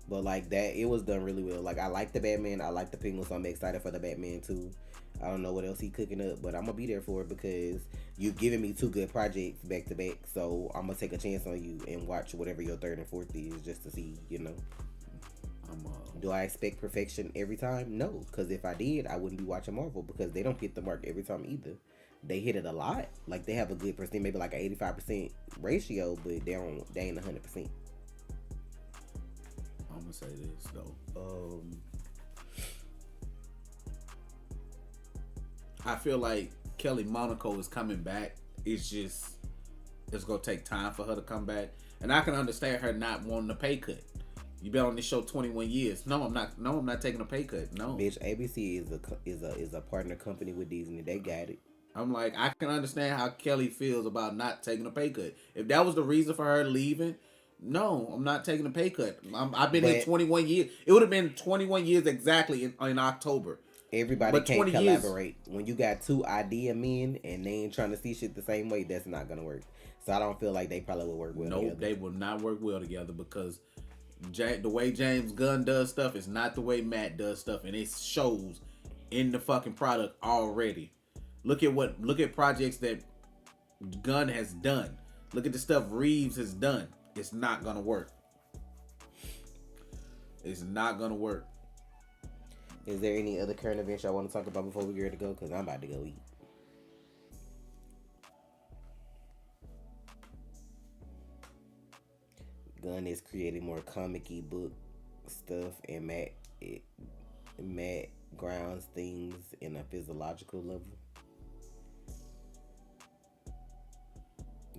But like that, it was done really well. Like I like the Batman, I like the Penguin, so I'm excited for the Batman too. I don't know what else he cooking up, but I'm gonna be there for it because you've given me two good projects back to back. So I'm gonna take a chance on you and watch whatever your third and fourth is just to see, you know. Do I expect perfection every time? No, because if I did, I wouldn't be watching Marvel because they don't hit the mark every time either. They hit it a lot. Like they have a good percent, maybe like an 85% ratio, but they ain't 100%. I'm gonna say this though. I feel like Kelly Monaco is coming back. It's gonna take time for her to come back, and I can understand her not wanting a pay cut. You've been on this show 21 years. No, I'm not. No, I'm not taking a pay cut. No, bitch. ABC is a partner company with Disney. They got it. I'm like, I can understand how Kelly feels about not taking a pay cut. If that was the reason for her leaving, no, I'm not taking a pay cut. I've been here 21 years. It would have been 21 years exactly in October. Everybody can't collaborate. When you got two idea men and they ain't trying to see shit the same way, that's not gonna work. So I don't feel like they probably would work well together. Nope, they will not work well together because the way James Gunn does stuff is not the way Matt does stuff, and it shows in the fucking product already. Look at projects that Gunn has done. Look at the stuff Reeves has done. It's not gonna work. It's not gonna work. Is there any other current events y'all want to talk about before we get ready to go? Because I'm about to go eat. Gunn is creating more comic-y book stuff, and Matt grounds things in a physiological level.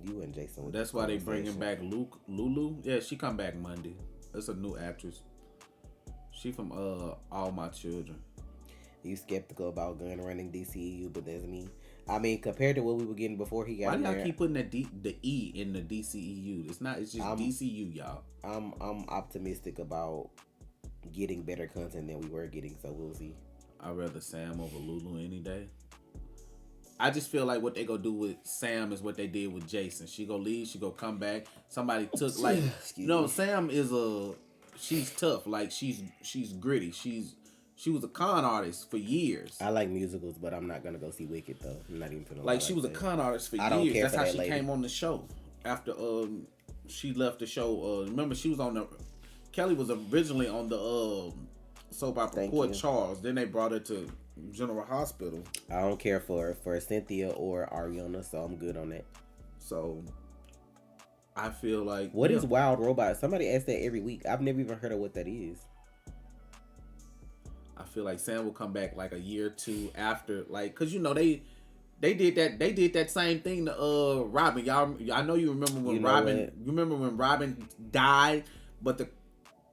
You and Jason. That's why they bringing back Lulu. Yeah, she come back Monday. That's a new actress. She from All My Children. You skeptical about Gunn running DCEU, but that's me. I mean, compared to what we were getting before he got in there. Why y'all keep putting the E in the DCEU? It's not. It's just DCU, y'all. I'm optimistic about getting better content than we were getting, so we'll see. I'd rather Sam over Lulu any day. I just feel like what they gonna do with Sam is what they did with Jason. She go leave, she go come back. Somebody took like, Sam is she's tough. Like she's gritty. She was a con artist for years. I like musicals, but I'm not gonna go see Wicked though. I'm not even gonna like she was a con artist for years. That's how she came on the show. After she left the show. Remember she was on the Kelly was originally on the soap opera Port Charles. Then they brought her to General Hospital. I don't care for Cynthia or Ariana, so I'm good on that. So I feel like what is Wild Robot? Somebody asks that every week. I've never even heard of what that is. I feel like Sam will come back like a year or two after, like, cause they did that same thing to Robin. Y'all, I know you remember when Robin died, but the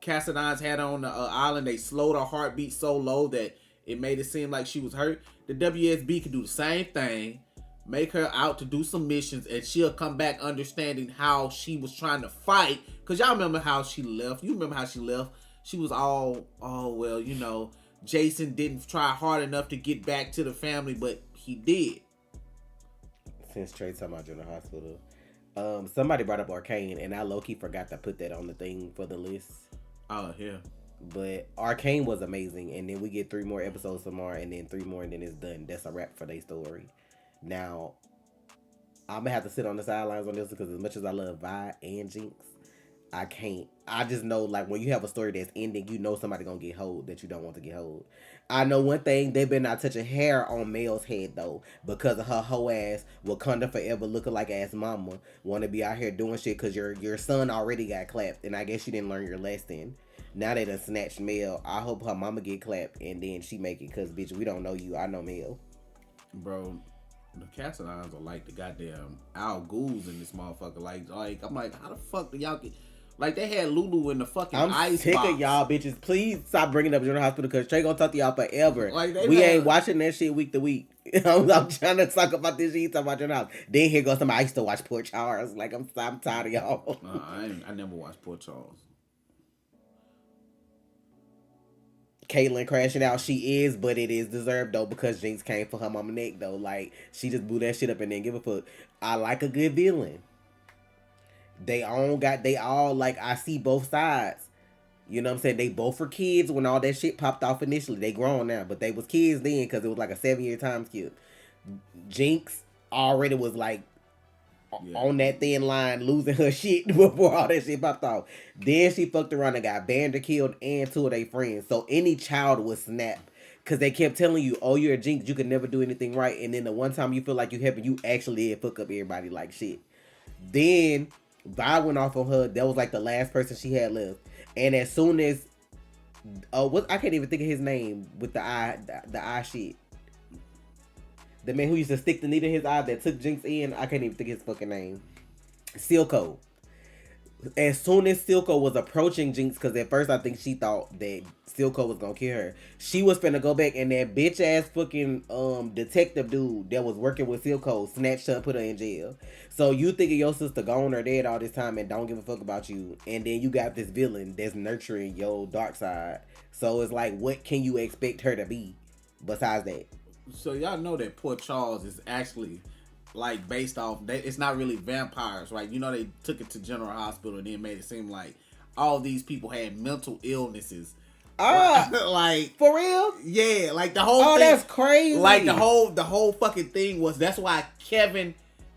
Cassadines had her on the island. They slowed her heartbeat so low that it made it seem like she was hurt. The WSB could do the same thing, make her out to do some missions, and she'll come back understanding how she was trying to fight. Cause y'all remember how she left. You remember how she left. She was all, oh well, you know, Jason didn't try hard enough to get back to the family, but he did. Since Trey talking about General Hospital, somebody brought up Arcane, and I low key forgot to put that on the thing for the list. Oh yeah. But Arcane was amazing, and then we get 3 more episodes tomorrow, and then 3 more, and then it's done. That's a wrap for their story. Now, I'm gonna have to sit on the sidelines on this because as much as I love Vi and Jinx, I can't. I just know, like, when you have a story that's ending, you know somebody gonna get hold that you don't want to get hold. I know one thing, they better not touch a hair on Mel's head, though, because of her hoe ass Wakanda forever looking like ass mama. Want to be out here doing shit because your son already got clapped, and I guess you didn't learn your lesson. Now they done snatched Mel. I hope her mama get clapped, and then she make it, because, bitch, we don't know you. I know Mel. Bro, the cast irons are like the goddamn Al Ghouls in this motherfucker. Like I'm like, how the fuck do y'all get... Like, they had Lulu in the fucking I'm ice sick box. of y'all bitches. Please stop bringing up General Hospital because Trey gonna talk to y'all forever. Like, we ain't watching that shit week to week. I'm trying to talk about this shit. Talk about General Hospital. Then here goes somebody. I used to watch Port Charles. Like, I'm tired of y'all. I never watched Port Charles. Caitlyn crashing out. She is, but it is deserved though because Jinx came for her mama neck though. Like, she just blew that shit up and didn't give a fuck. I like a good villain. They all like, I see both sides. You know what I'm saying? They both were kids when all that shit popped off initially. They grown now, but they was kids then because it was like a 7-year time skip. Jinx already was like on that thin line losing her shit before all that shit popped off. Then she fucked around and got banned or killed and 2 of their friends. So any child would snap. Because they kept telling you, oh, you're a Jinx, you can never do anything right. And then the one time you feel like you helping, you actually did fuck up everybody like shit. Then Vi went off on her. That was like the last person she had left. And as soon as I can't even think of his name with the eye shit. The man who used to stick the needle in his eye that took Jinx in, I can't even think of his fucking name. Silco. As soon as Silco was approaching Jinx, because at first I think she thought that Silco was gonna kill her, she was finna go back, and that bitch ass fucking detective dude that was working with Silco snatched her and put her in jail. So you thinking your sister gone or dead all this time and don't give a fuck about you, and then you got this villain that's nurturing your dark side. So it's like, what can you expect her to be besides that? So y'all know that Port Charles is actually like based off, it's not really vampires, right? You know, they took it to General Hospital and then made it seem like all these people had mental illnesses. Like, for real? Yeah, like the whole thing. That's crazy. Like the whole fucking thing was, that's why Kevin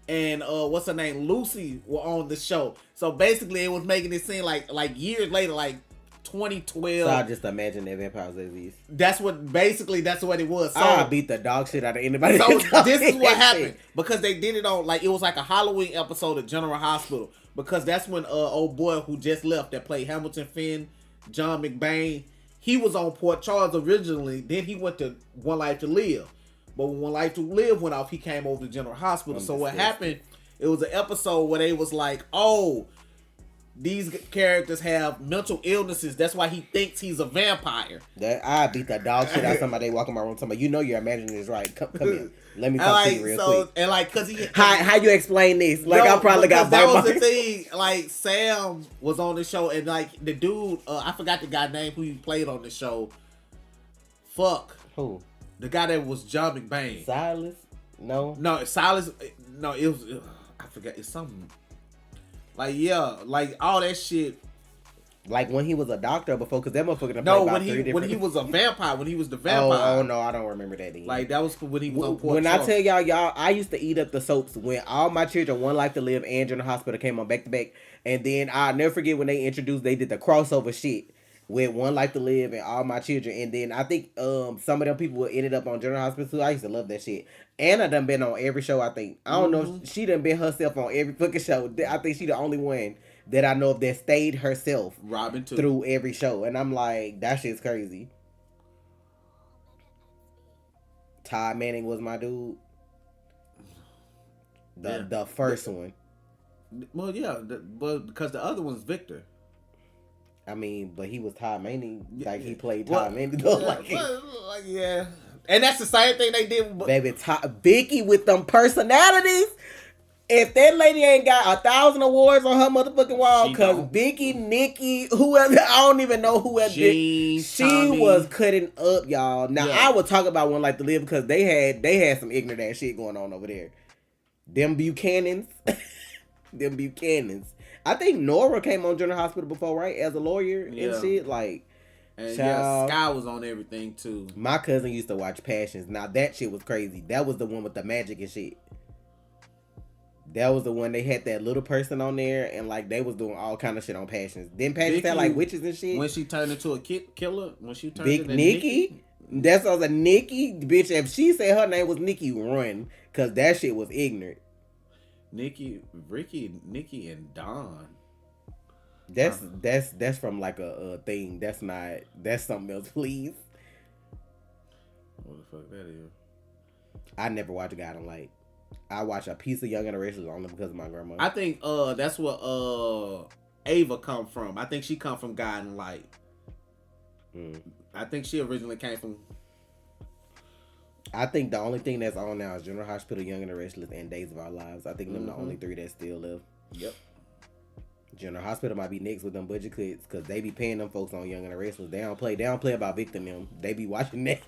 and what's her name, Lucy, were on the show. So basically it was making it seem like years later, like 2012. So I just imagine that vampires exist. That's what it was. So I beat the dog shit out of anybody. So this is what happened, because they did it on, like, it was like a Halloween episode of General Hospital, because that's when old boy who just left that played Hamilton Finn, John McBain, he was on Port Charles originally. Then he went to One Life to Live, but when One Life to Live went off, he came over to General Hospital. So what happened? It was an episode where they was like, oh, these characters have mental illnesses. That's why he thinks he's a vampire. That I beat the dog shit out of somebody walking my room. Talking about, you know, you're imagining this right. Come here. Let me talk to you real quick. And like, cause he how you explain this? Like, I probably got that was the thing. Like, Sam was on the show, and like the dude, I forgot the guy name who he played on the show. Fuck. Who? The guy that was John McBain. Silas? No, Silas. No, it was. I forgot. It's something. Like, yeah, like all that shit. Like when he was a doctor before, because that motherfucker. No, when he was a vampire, when he was the vampire. Oh no, I don't remember that. Then. Like, that was when he was on Port When Charles. I tell y'all, I used to eat up the soaps when All My Children, One Life to Live, and General Hospital came on back to back, and then I'll never forget when they did the crossover shit with One Life to Live and All My Children, and then I think some of them people ended up on General Hospital too. I used to love that shit. Anna done been on every show, I think. I don't know. She done been herself on every fucking show. I think she the only one that I know of that stayed herself. Robin too. Through every show. And I'm like, that shit's crazy. Todd Manning was my dude. The first one. Well, yeah, but because the other one's Victor. I mean, but he was Todd Manning. Like, he played Todd Manning. Though, yeah. And that's the same thing they did with Baby, Vicky with them personalities. If that lady ain't got 1,000 awards on her motherfucking wall, because Vicky, Nikki, whoever, I don't even know who else did. She Tommy. was cutting up, y'all. Now, I would talk about One Life to Live because they had some ignorant ass shit going on over there. Them Buchanans. Them Buchanans. I think Nora came on General Hospital before, right? As a lawyer and shit. Like, and Sky was on everything, too. My cousin used to watch Passions. Now, that shit was crazy. That was the one with the magic and shit. That was the one they had that little person on there, and like they was doing all kind of shit on Passions. Then Passions had like witches and shit. When she turned into a killer, when she turned Big into Nikki. That's what I was a Nikki, bitch. If she said her name was Nikki, run, cause that shit was ignorant. Nikki, Nikki, and Dawn. That's from like a thing. That's something else. Please. What the fuck that is? I never watched God in Light. I watch a piece of Young and the Restless only because of my grandma. I think that's what Ava come from. I think she come from God and Light. I think she originally came from. I think the only thing that's on now is General Hospital, Young and the Restless, and Days of Our Lives. I think them the only three that still live. Yep. General Hospital might be next with them budget cuts because they be paying them folks on Young and the Restless. They don't play about Victim them. They be watching that.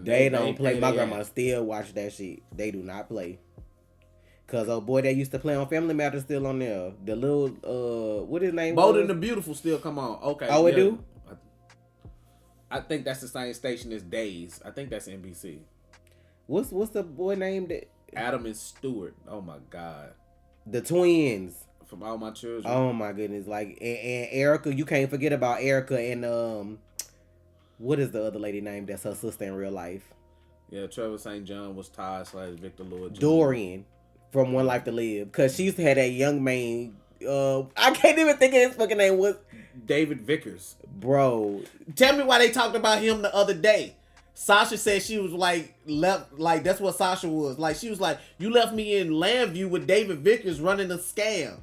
They don't play. My grandma still watch that shit. They do not play. Cause oh boy, they used to play on Family Matters still on there. The little what his name? Bold and the Beautiful still come on. Okay. Oh, it do. I think that's the same station as Days. I think that's NBC. What's the boy name that? Adam and Stewart. Oh my God. The twins. From All My Children. Oh my goodness! Like and Erica, you can't forget about Erica and what is the other lady name that's her sister in real life? Yeah, Trevor St. John was Todd / Victor Lord Jr. Dorian from One Life to Live, cause she used to have that young man. I can't even think of his fucking name. Was David Vickers. Bro, tell me why they talked about him the other day. Sasha said she was like left, like that's what Sasha was like. She was like, "You left me in Landview with David Vickers running a scam."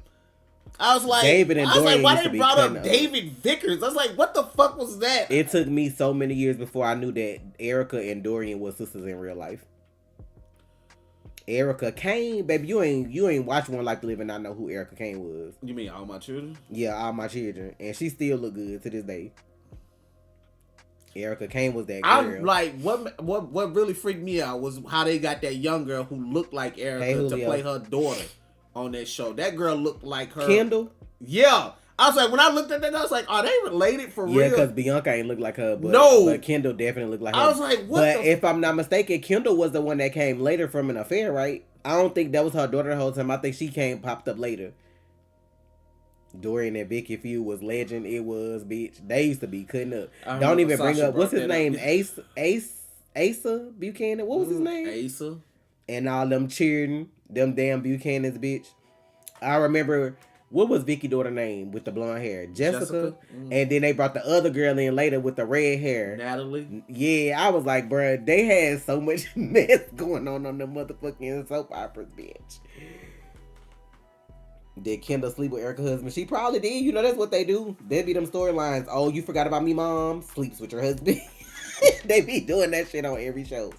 I was like, why they brought up David Vickers? I was like, what the fuck was that? It took me so many years before I knew that Erica and Dorian were sisters in real life. Erica Kane, baby, you ain't watched One Life to Live and not know who Erica Kane was. You mean All My Children? Yeah, All My Children, and she still look good to this day. Erica Kane was that girl. I'm like, what really freaked me out was how they got that young girl who looked like Erica to play her daughter on that show. That girl looked like her. Kendall? Yeah. I was like, when I looked at that, I was like, are they related for real? Yeah, because Bianca ain't look like her, but Kendall definitely looked like her. I was like, what? But if I'm not mistaken, Kendall was the one that came later from an affair, right? I don't think that was her daughter the whole time. I think she popped up later. Dorian and Vicky feud was legend. It was, bitch. They used to be cutting up. Don't even bring up, what's his name? Asa Buchanan? What was his name? Asa. And all them cheering, them damn Buchanans, bitch. I remember, what was Vicky's daughter name with the blonde hair? Jessica. And then they brought the other girl in later with the red hair. Natalie. Yeah, I was like, bruh, they had so much mess going on the motherfucking soap operas, bitch. Did Kendall sleep with Erica's husband? She probably did. You know, that's what they do. They be them storylines. Oh, you forgot about me, mom? Sleeps with your husband. They be doing that shit on every show.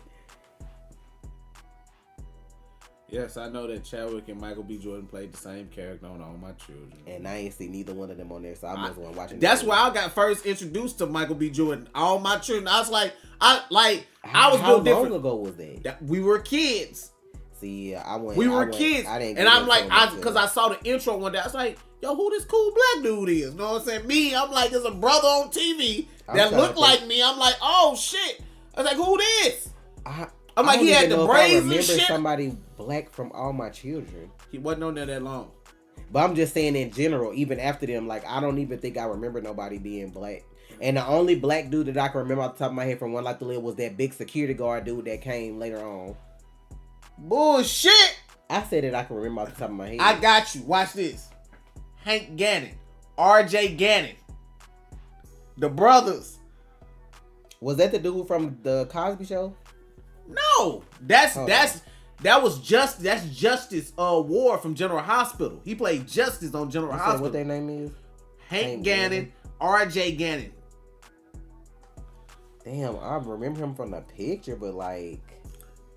Yes, I know that Chadwick and Michael B. Jordan played the same character on All My Children. And I ain't seen neither one of them on there, so I must want watching. That's where I got first introduced to Michael B. Jordan. All My Children. I was like, I was how different. long ago was that? We were kids. See, we were kids. I didn't. And I'm like, because I saw the intro one day, I was like, yo, who this cool black dude is? You know what I'm saying? Me, I'm like, there's a brother on TV that looked like me. I'm like, oh shit. I was like, who this? I'm like, he had the braids and shit. Somebody black from All My Children. He wasn't on there that long. But I'm just saying in general, even after them, like, I don't even think I remember nobody being black. And the only black dude that I can remember off the top of my head from One Life to Live was that big security guard dude that came later on. Bullshit! I said it, I can remember off the top of my head. I got you. Watch this. Hank Gannon. RJ Gannon. The brothers. Was that the dude from the Cosby Show? No. That's Justice Ward from General Hospital. He played Justice on General Hospital. What their name is? Hank Gannon, RJ Gannon. Damn, I remember him from the picture, but like,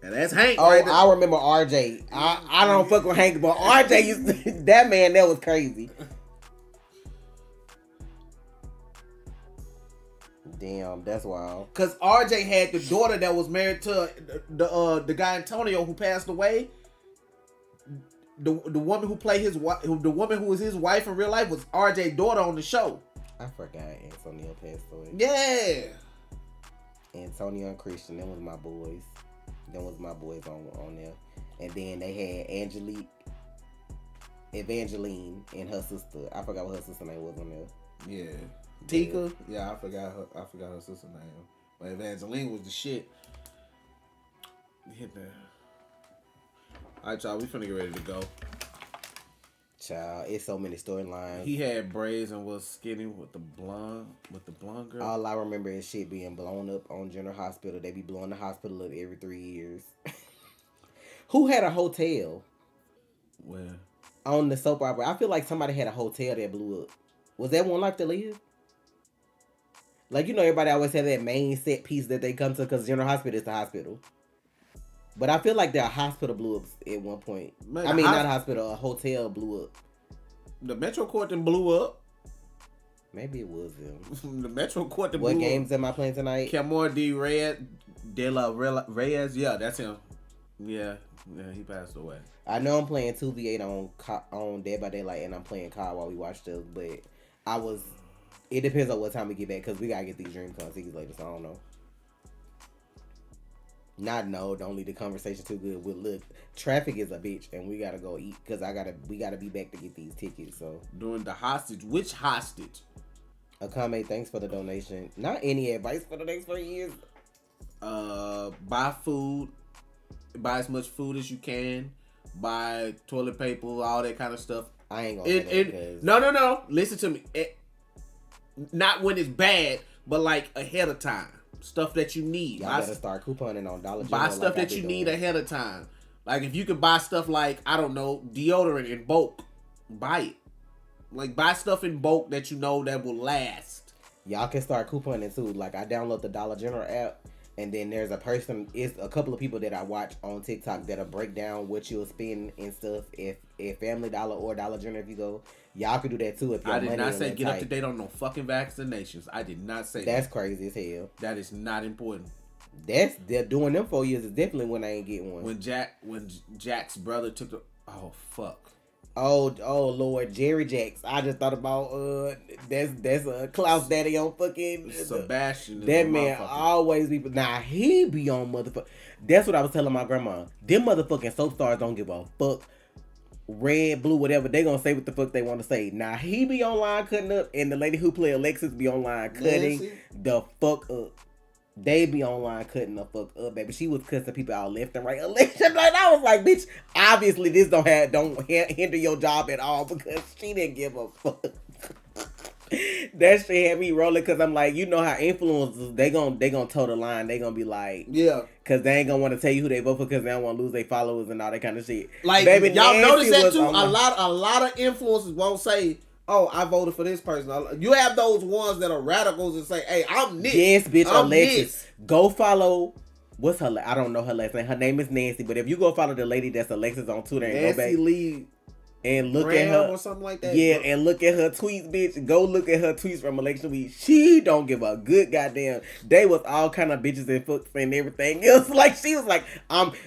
And that's Hank oh, right there. I remember RJ. I don't fuck with Hank, but RJ used to, that man, that was crazy. Damn, that's wild. Cause RJ had the daughter that was married to the guy Antonio who passed away. The woman who played his wife, the woman who was his wife in real life was RJ's daughter on the show. I forgot Antonio passed away. Yeah. Antonio and Christian, them was my boys. Them was my boys on there. And then they had Evangeline, and her sister. I forgot what her sister name was on there. Yeah. Tika. Yeah, I forgot her sister name. But Evangeline was the shit. Hit that. Alright, y'all, we finna get ready to go. Child, it's so many storylines. He had braids and was skinny with the blonde girl. All I remember is shit being blown up on General Hospital. They be blowing the hospital up every 3 years. Who had a hotel? Where? On the soap opera. I feel like somebody had a hotel that blew up. Was that One Life to Live? Like, you know, everybody always have that main set piece that they come to because General Hospital is the hospital. But I feel like their hospital blew up at one point. Man, not hospital, a hotel blew up. The Metro Court then blew up. Maybe it was them. The Metro Court then blew up. What games am I playing tonight? Camor D. Reyes, De La Reyes. Yeah, that's him. Yeah, he passed away. I know I'm playing 2v8 on Dead by Daylight, and I'm playing COD while we watch this, but it depends on what time we get back, because we gotta get these DreamCon tickets later, so I don't know. Don't leave the conversation too good. Look, traffic is a bitch, and we gotta go eat, because we gotta be back to get these tickets, so. During the hostage, which hostage? Akame, thanks for the donation. Not any advice for the next 3 years. Buy food. Buy as much food as you can. Buy toilet paper, all that kind of stuff. I ain't gonna say that. No. Listen to me. Not when it's bad, but like ahead of time. Stuff that you need. Y'all better start couponing on Dollar General. Buy stuff that you need ahead of time. Like if you could buy stuff like, I don't know, deodorant in bulk, buy it. Like buy stuff in bulk that you know that will last. Y'all can start couponing too. Like I download the Dollar General app, and then there's a couple of people that I watch on TikTok that'll break down what you'll spend and stuff if Family Dollar or Dollar General if you go. Y'all can do that too if your money I did not say get tight. up to date on no fucking vaccinations. I did not say that's crazy as hell. That is not important. They're doing them 4 years is definitely when I ain't get one. When Jack's brother took the fuck. Oh Lord, Jerry Jacks. I just thought about that's a Klaus Daddy on fucking Sebastian. That man always be he be on motherfucker. That's what I was telling my grandma. Them motherfucking soap stars don't give a fuck. Red, blue, whatever, they gonna say what the fuck they want to say. Now he be online cutting up, and the lady who play Alexis be online cutting the fuck up. They be online cutting the fuck up, baby. She was cussing people out left and right. Alexis, like I was like, bitch, obviously this don't hinder your job at all because she didn't give a fuck. That shit had me rolling because I'm like, you know how influencers they gonna toe the line. They gonna be like, yeah, because they ain't gonna want to tell you who they vote for because they don't want to lose their followers and all that kind of shit. Like, baby, y'all notice that too. A lot of influencers won't say, oh, I voted for this person. You have those ones that are radicals and say, hey, I'm Nick. Yes, bitch, I'm Alexis. This. Go follow. What's her? I don't know her last name. Her name is Nancy. But if you go follow the lady that's Alexis on Twitter and Nancy go back Lee and look Graham at her or something like that. Yeah, and look at her tweets, bitch. Go look at her tweets from election week. She don't give a good goddamn. They was all kind of bitches and fucks and everything else. Like she was like,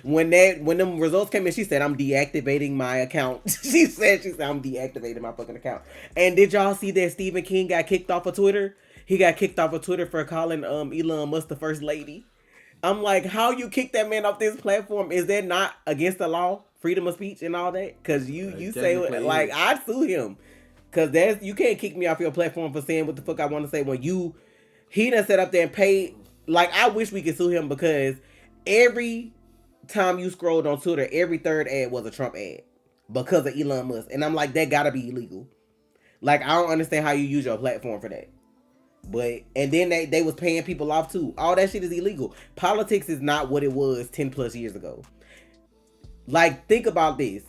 when them results came in, she said, I'm deactivating my account. she said I'm deactivating my fucking account. And did y'all see that Stephen King got kicked off of Twitter? He got kicked off of Twitter for calling Elon Musk the first lady. I'm like, how you kick that man off this platform? Is that not against the law? Freedom of speech and all that? Because you say, like, I'd sue him. Because you can't kick me off your platform for saying what the fuck I want to say when he done set up there and paid. Like, I wish we could sue him because every time you scrolled on Twitter, every third ad was a Trump ad because of Elon Musk. And I'm like, that gotta be illegal. Like, I don't understand how you use your platform for that. But, and then they was paying people off too. All that shit is illegal. Politics is not what it was 10 plus years ago. Like, think about this.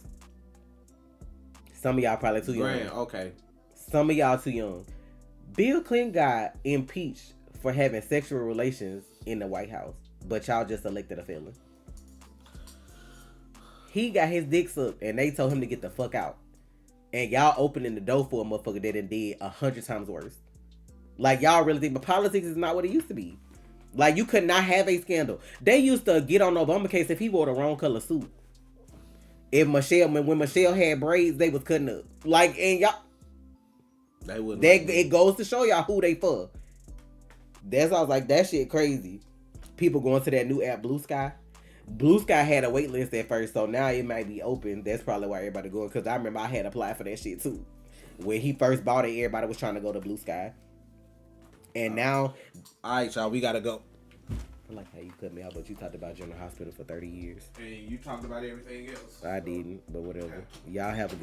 Some of y'all probably too young. Okay. Some of y'all too young. Bill Clinton got impeached for having sexual relations in the White House, but y'all just elected a felon. He got his dick sucked, and they told him to get the fuck out. And y'all opening the door for a motherfucker that done did 100 times worse. Like, y'all really think, but politics is not what it used to be. Like, you could not have a scandal. They used to get on Obama case if he wore the wrong color suit. If when Michelle had braids, they was cutting up. Like, and y'all, They wouldn't. it goes to show y'all who they for. That's why I was like, that shit crazy. People going to that new app, Blue Sky. Blue Sky had a wait list at first, so now it might be open. That's probably why everybody going. Because I remember I had applied for that shit too. When he first bought it, everybody was trying to go to Blue Sky. And now, all right, y'all, we gotta go. I like how you cut me out, but you talked about General Hospital for 30 years. And you talked about everything else. I didn't, but whatever. Y'all have a good